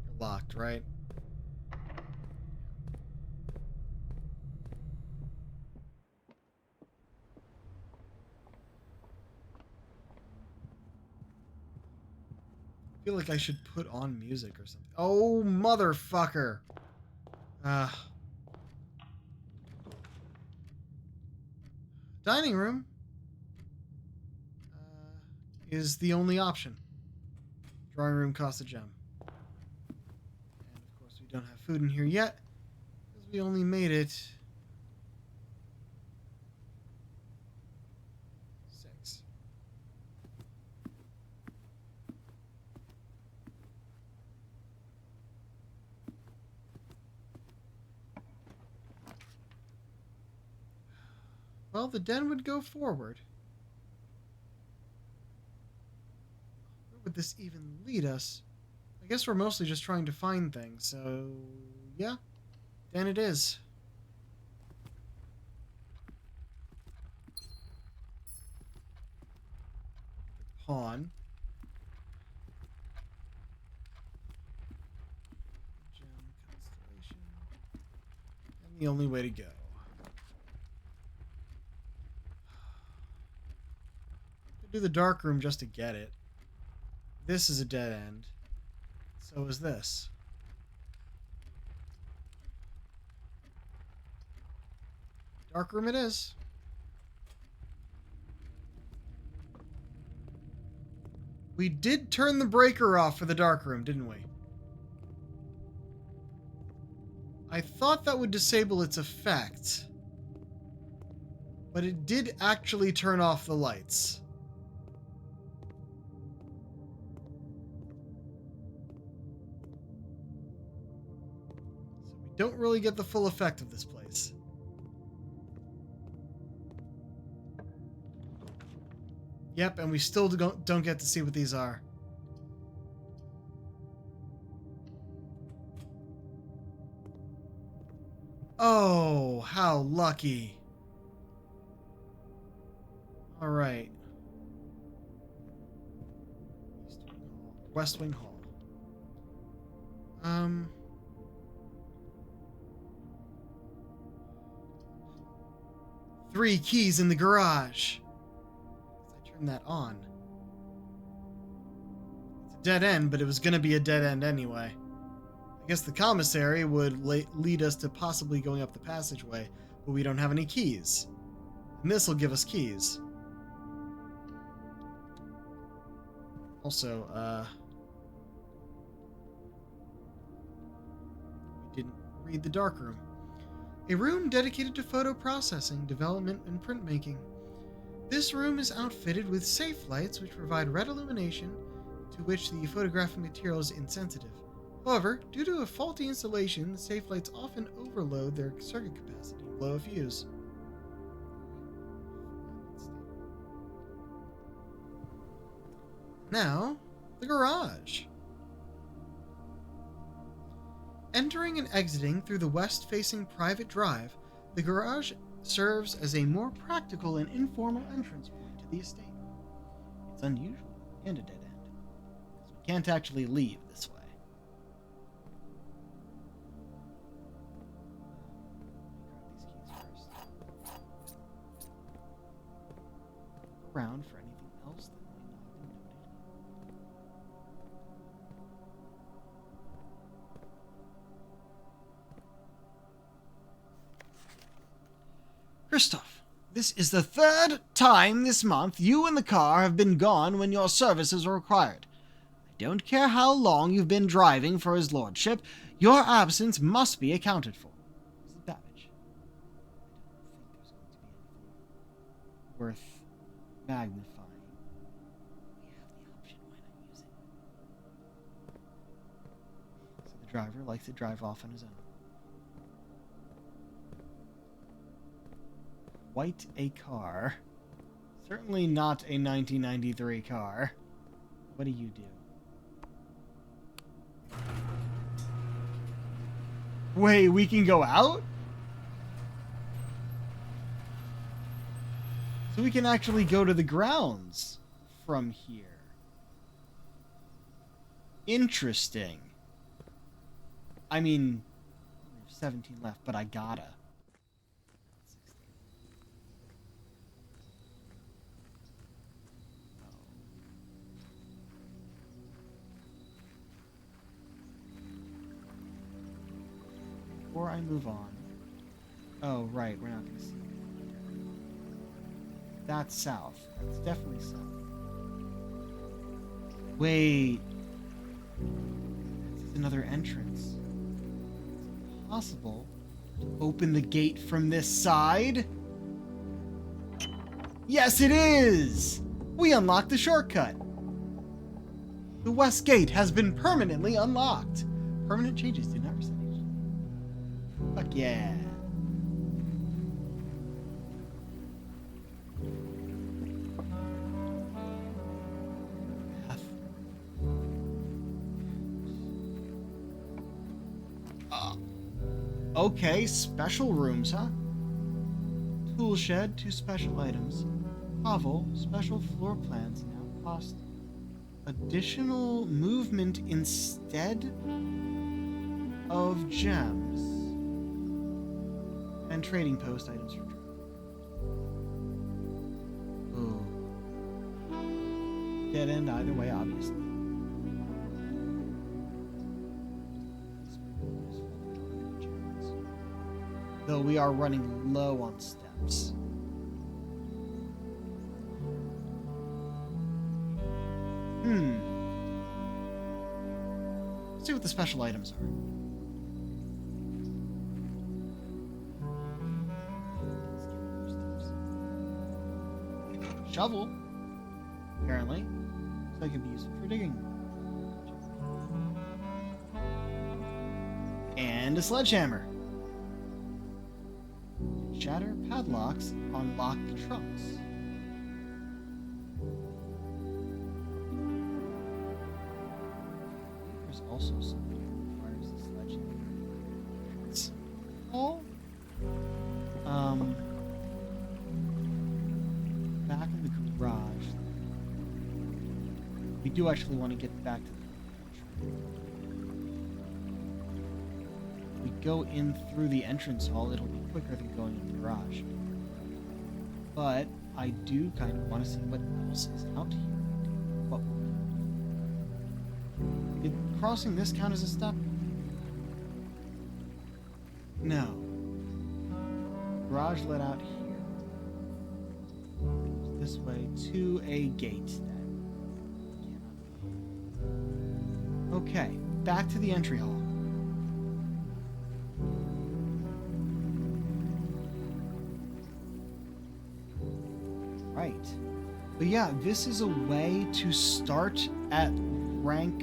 You're locked, right? I feel like I should put on music or something. Oh, motherfucker. Dining room is the only option. Drawing room costs a gem. And of course we don't have food in here yet, because we only made it 6. Well, the den would go forward. Where would this even lead us? I guess we're mostly just trying to find things, so yeah, den it is. Pawn. Gem constellation. And the only way to go. Do the dark room just to get it. This is a dead end. So is this. Dark room it is. We did turn the breaker off for the dark room, didn't we? I thought that would disable its effect. But it did actually turn off the lights. So we don't really get the full effect of this place. Yep, and we still don't get to see what these are. Oh, how lucky. All right. West Wing Hall. 3 keys in the garage. I turned that on. It's a dead end, but it was going to be a dead end anyway. I guess the commissary would lead us to possibly going up the passageway, but we don't have any keys. And this will give us keys. Also, we didn't read the dark room. A room dedicated to photo processing, development, and printmaking. This room is outfitted with safe lights which provide red illumination to which the photographic material is insensitive. However, due to a faulty installation, the safe lights often overload their circuit capacity and blow a fuse. Now, the garage. Entering and exiting through the west-facing private drive, the garage serves as a more practical and informal entrance point to the estate. It's unusual and a dead end, because we can't actually leave this way. Grab these keys first. Look around for anything else that might not have been noted. Christoph, this is the 3rd time this month you and the car have been gone when your services are required. I don't care how long you've been driving for his lordship, your absence must be accounted for. Mrs. Babbage, I don't think there's going to be anything worth magnifying. We have the option, why not use it? So the driver likes to drive off on his own. Quite a car. Certainly not a 1993 car. What do you do? Wait, we can go out? So we can actually go to the grounds from here. Interesting. I mean, we have 17 left, but I gotta. Before I move on. Oh, right, we're not going to see it. That's south. That's definitely south. Wait. This is another entrance. Is it possible to open the gate from this side? Yes, it is! We unlocked the shortcut. The west gate has been permanently unlocked. Permanent changes do not result. Fuck yeah. Okay, special rooms, huh? Tool shed, 2 special items. Hovel, special floor plans now cost additional movement instead of gems. And trading post items for trade. Ooh. Dead end either way, obviously. Though we are running low on steps. Let's see what the special items are. shovel, apparently. So it can be used for digging. And a sledgehammer. Shatter padlocks, unlock the trunks. There's also something that requires a sledgehammer. It's all back in the garage. We do actually want to get back to the pantry. If we go in through the entrance hall, it'll be quicker than going in the garage. But I do kind of want to see what else is out here. What did crossing this count as a step? No. Garage let out here. This way to a gate then. Okay, back to the entry hall. Right. But yeah, this is a way to start at rank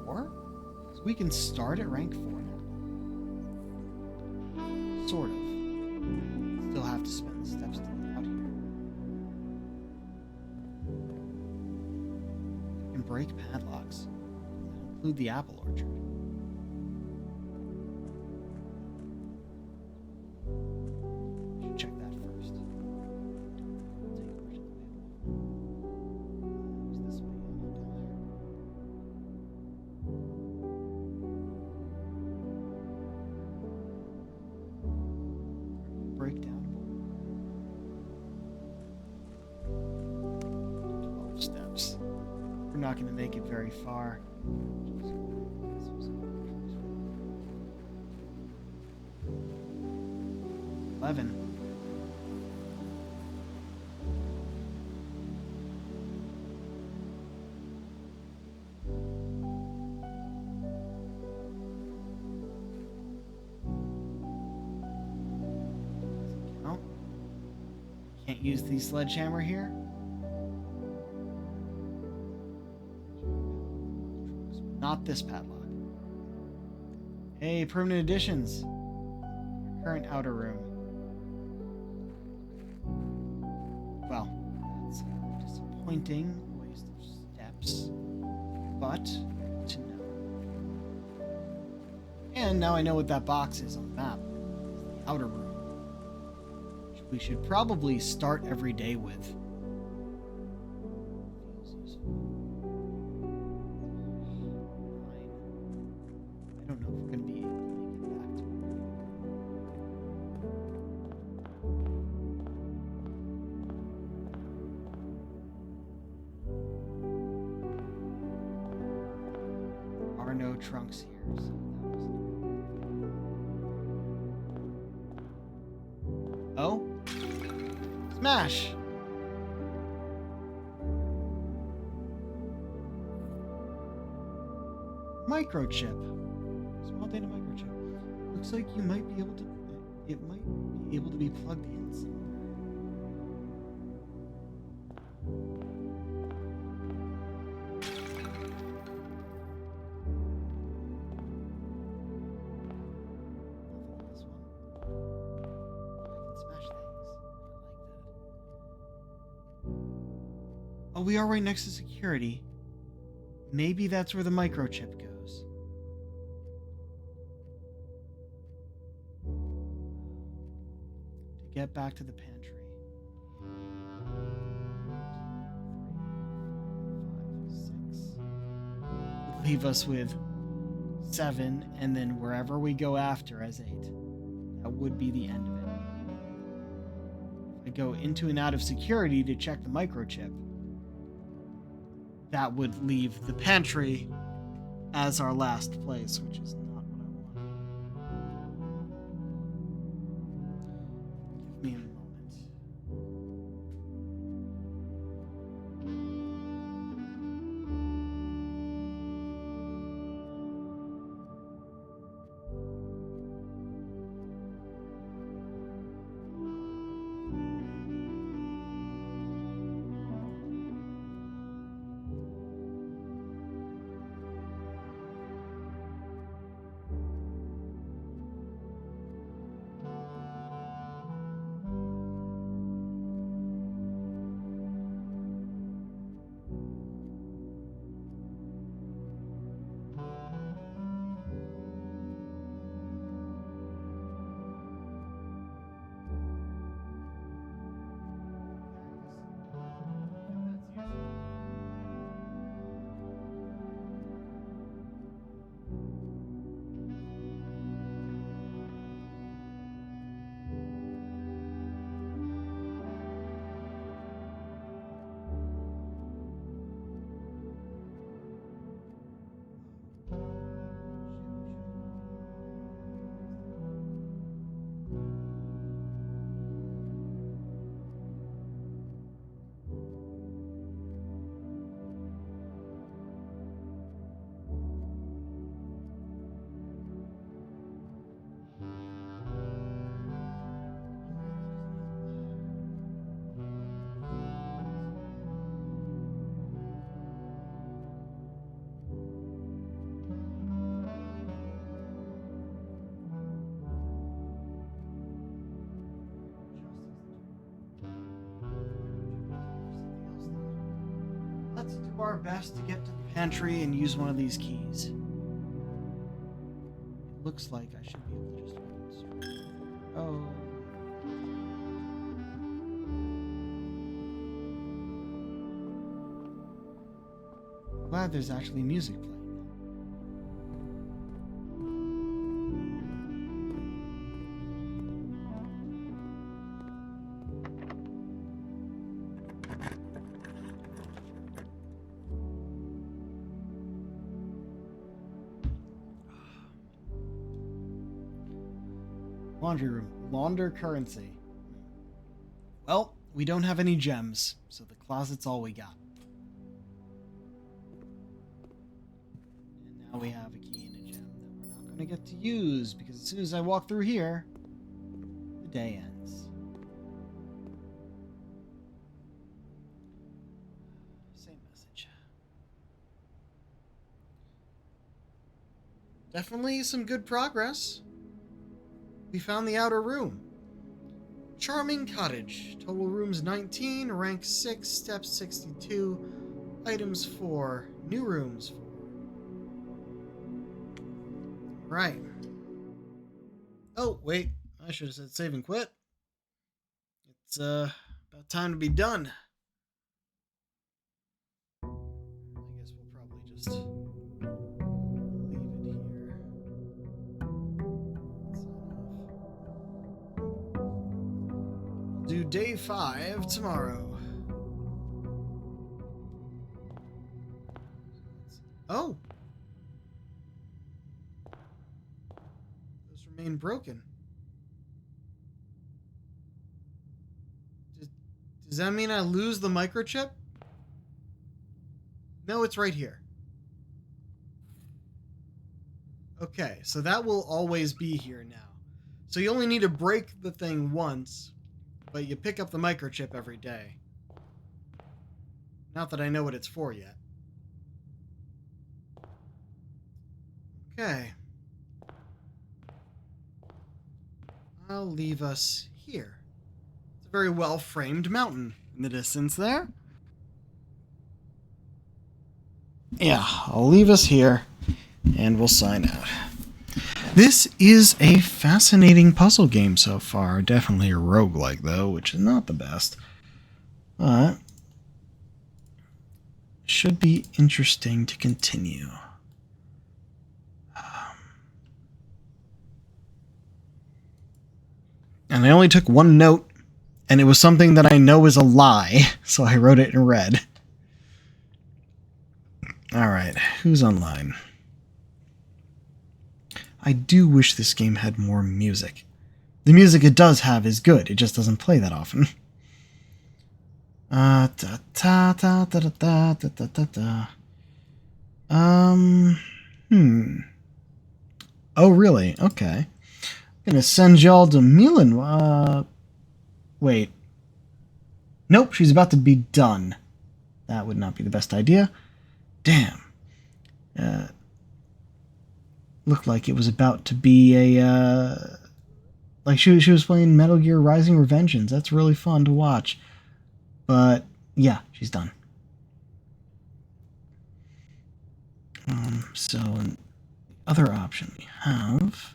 4? So we can start at rank 4 now. Sort of. Still have to spend the steps to get out here. And break padlocks. Include the apple orchard. Should check that first. This way, breakdown. 12 steps. We're not going to make it very far. 11. Doesn't count. Can't use the sledgehammer here. Not this padlock. Hey, permanent additions. Current outer room. Well, that's a disappointing waste of steps, but to know. And now I know what that box is on the map. It's the outer room, which we should probably start every day with. Feels useful. 9. I don't know if we're going to be able to make it back to it. Are no trunks here, so that was oh, smash! Microchip. Small data microchip. Looks like you might be able to. It might be able to be plugged in somewhere. This one. I can smash things. I like that. Oh, we are right next to security. Maybe that's where the microchip goes. To get back to the pantry. 6. Would leave us with 7, and then wherever we go after as 8. That would be the end of it. If I go into and out of security to check the microchip, that would leave the pantry as our last place, which is not what I want. Give me a moment. do our best to get to the pantry and use one of these keys. It looks like I should be able to just open this. Oh. Glad there's actually music playing. Laundry room. Launder currency. Well, we don't have any gems, so the closet's all we got. And now we have a key and a gem that we're not going to get to use, because as soon as I walk through here, the day ends. Same message. Definitely some good progress. We found the outer room. Charming cottage. Total rooms 19, rank 6, steps 62, items 4, new rooms 4. Right. Oh, wait. I should have said save and quit. It's about time to be done. I guess we'll probably just leave it here. Do day 5 tomorrow. Oh! Those remain broken. Does that mean I lose the microchip? No, it's right here. Okay, so that will always be here now. So you only need to break the thing once, but you pick up the microchip every day. Not that I know what it's for yet. Okay. I'll leave us here. It's a very well-framed mountain in the distance there. Yeah, I'll leave us here, and we'll sign out. This is a fascinating puzzle game so far. Definitely a roguelike, though, which is not the best. But should be interesting to continue. And I only took one note, and it was something that I know is a lie, so I wrote it in red. Alright, who's online? I do wish this game had more music. The music it does have is good, it just doesn't play that often. Oh, really? Okay. I'm gonna send y'all to Milan. Wait. Nope, she's about to be done. That would not be the best idea. Damn. Looked like it was about to be a, like she was playing Metal Gear Rising Revengeance. That's really fun to watch. But, yeah, she's done. So, other option we have...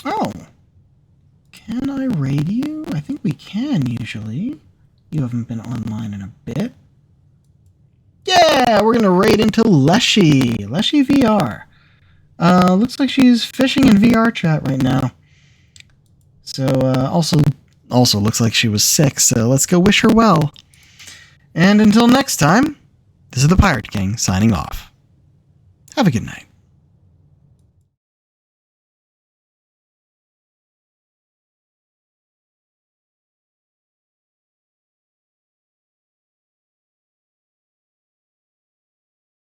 Oh! Can I raid you? I think we can, usually. You haven't been online in a bit. Yeah! We're gonna raid into Leshy! Leshy VR. Looks like she's fishing in VR chat right now. So, also looks like she was sick, so let's go wish her well. And until next time, this is the Pirate King signing off. Have a good night.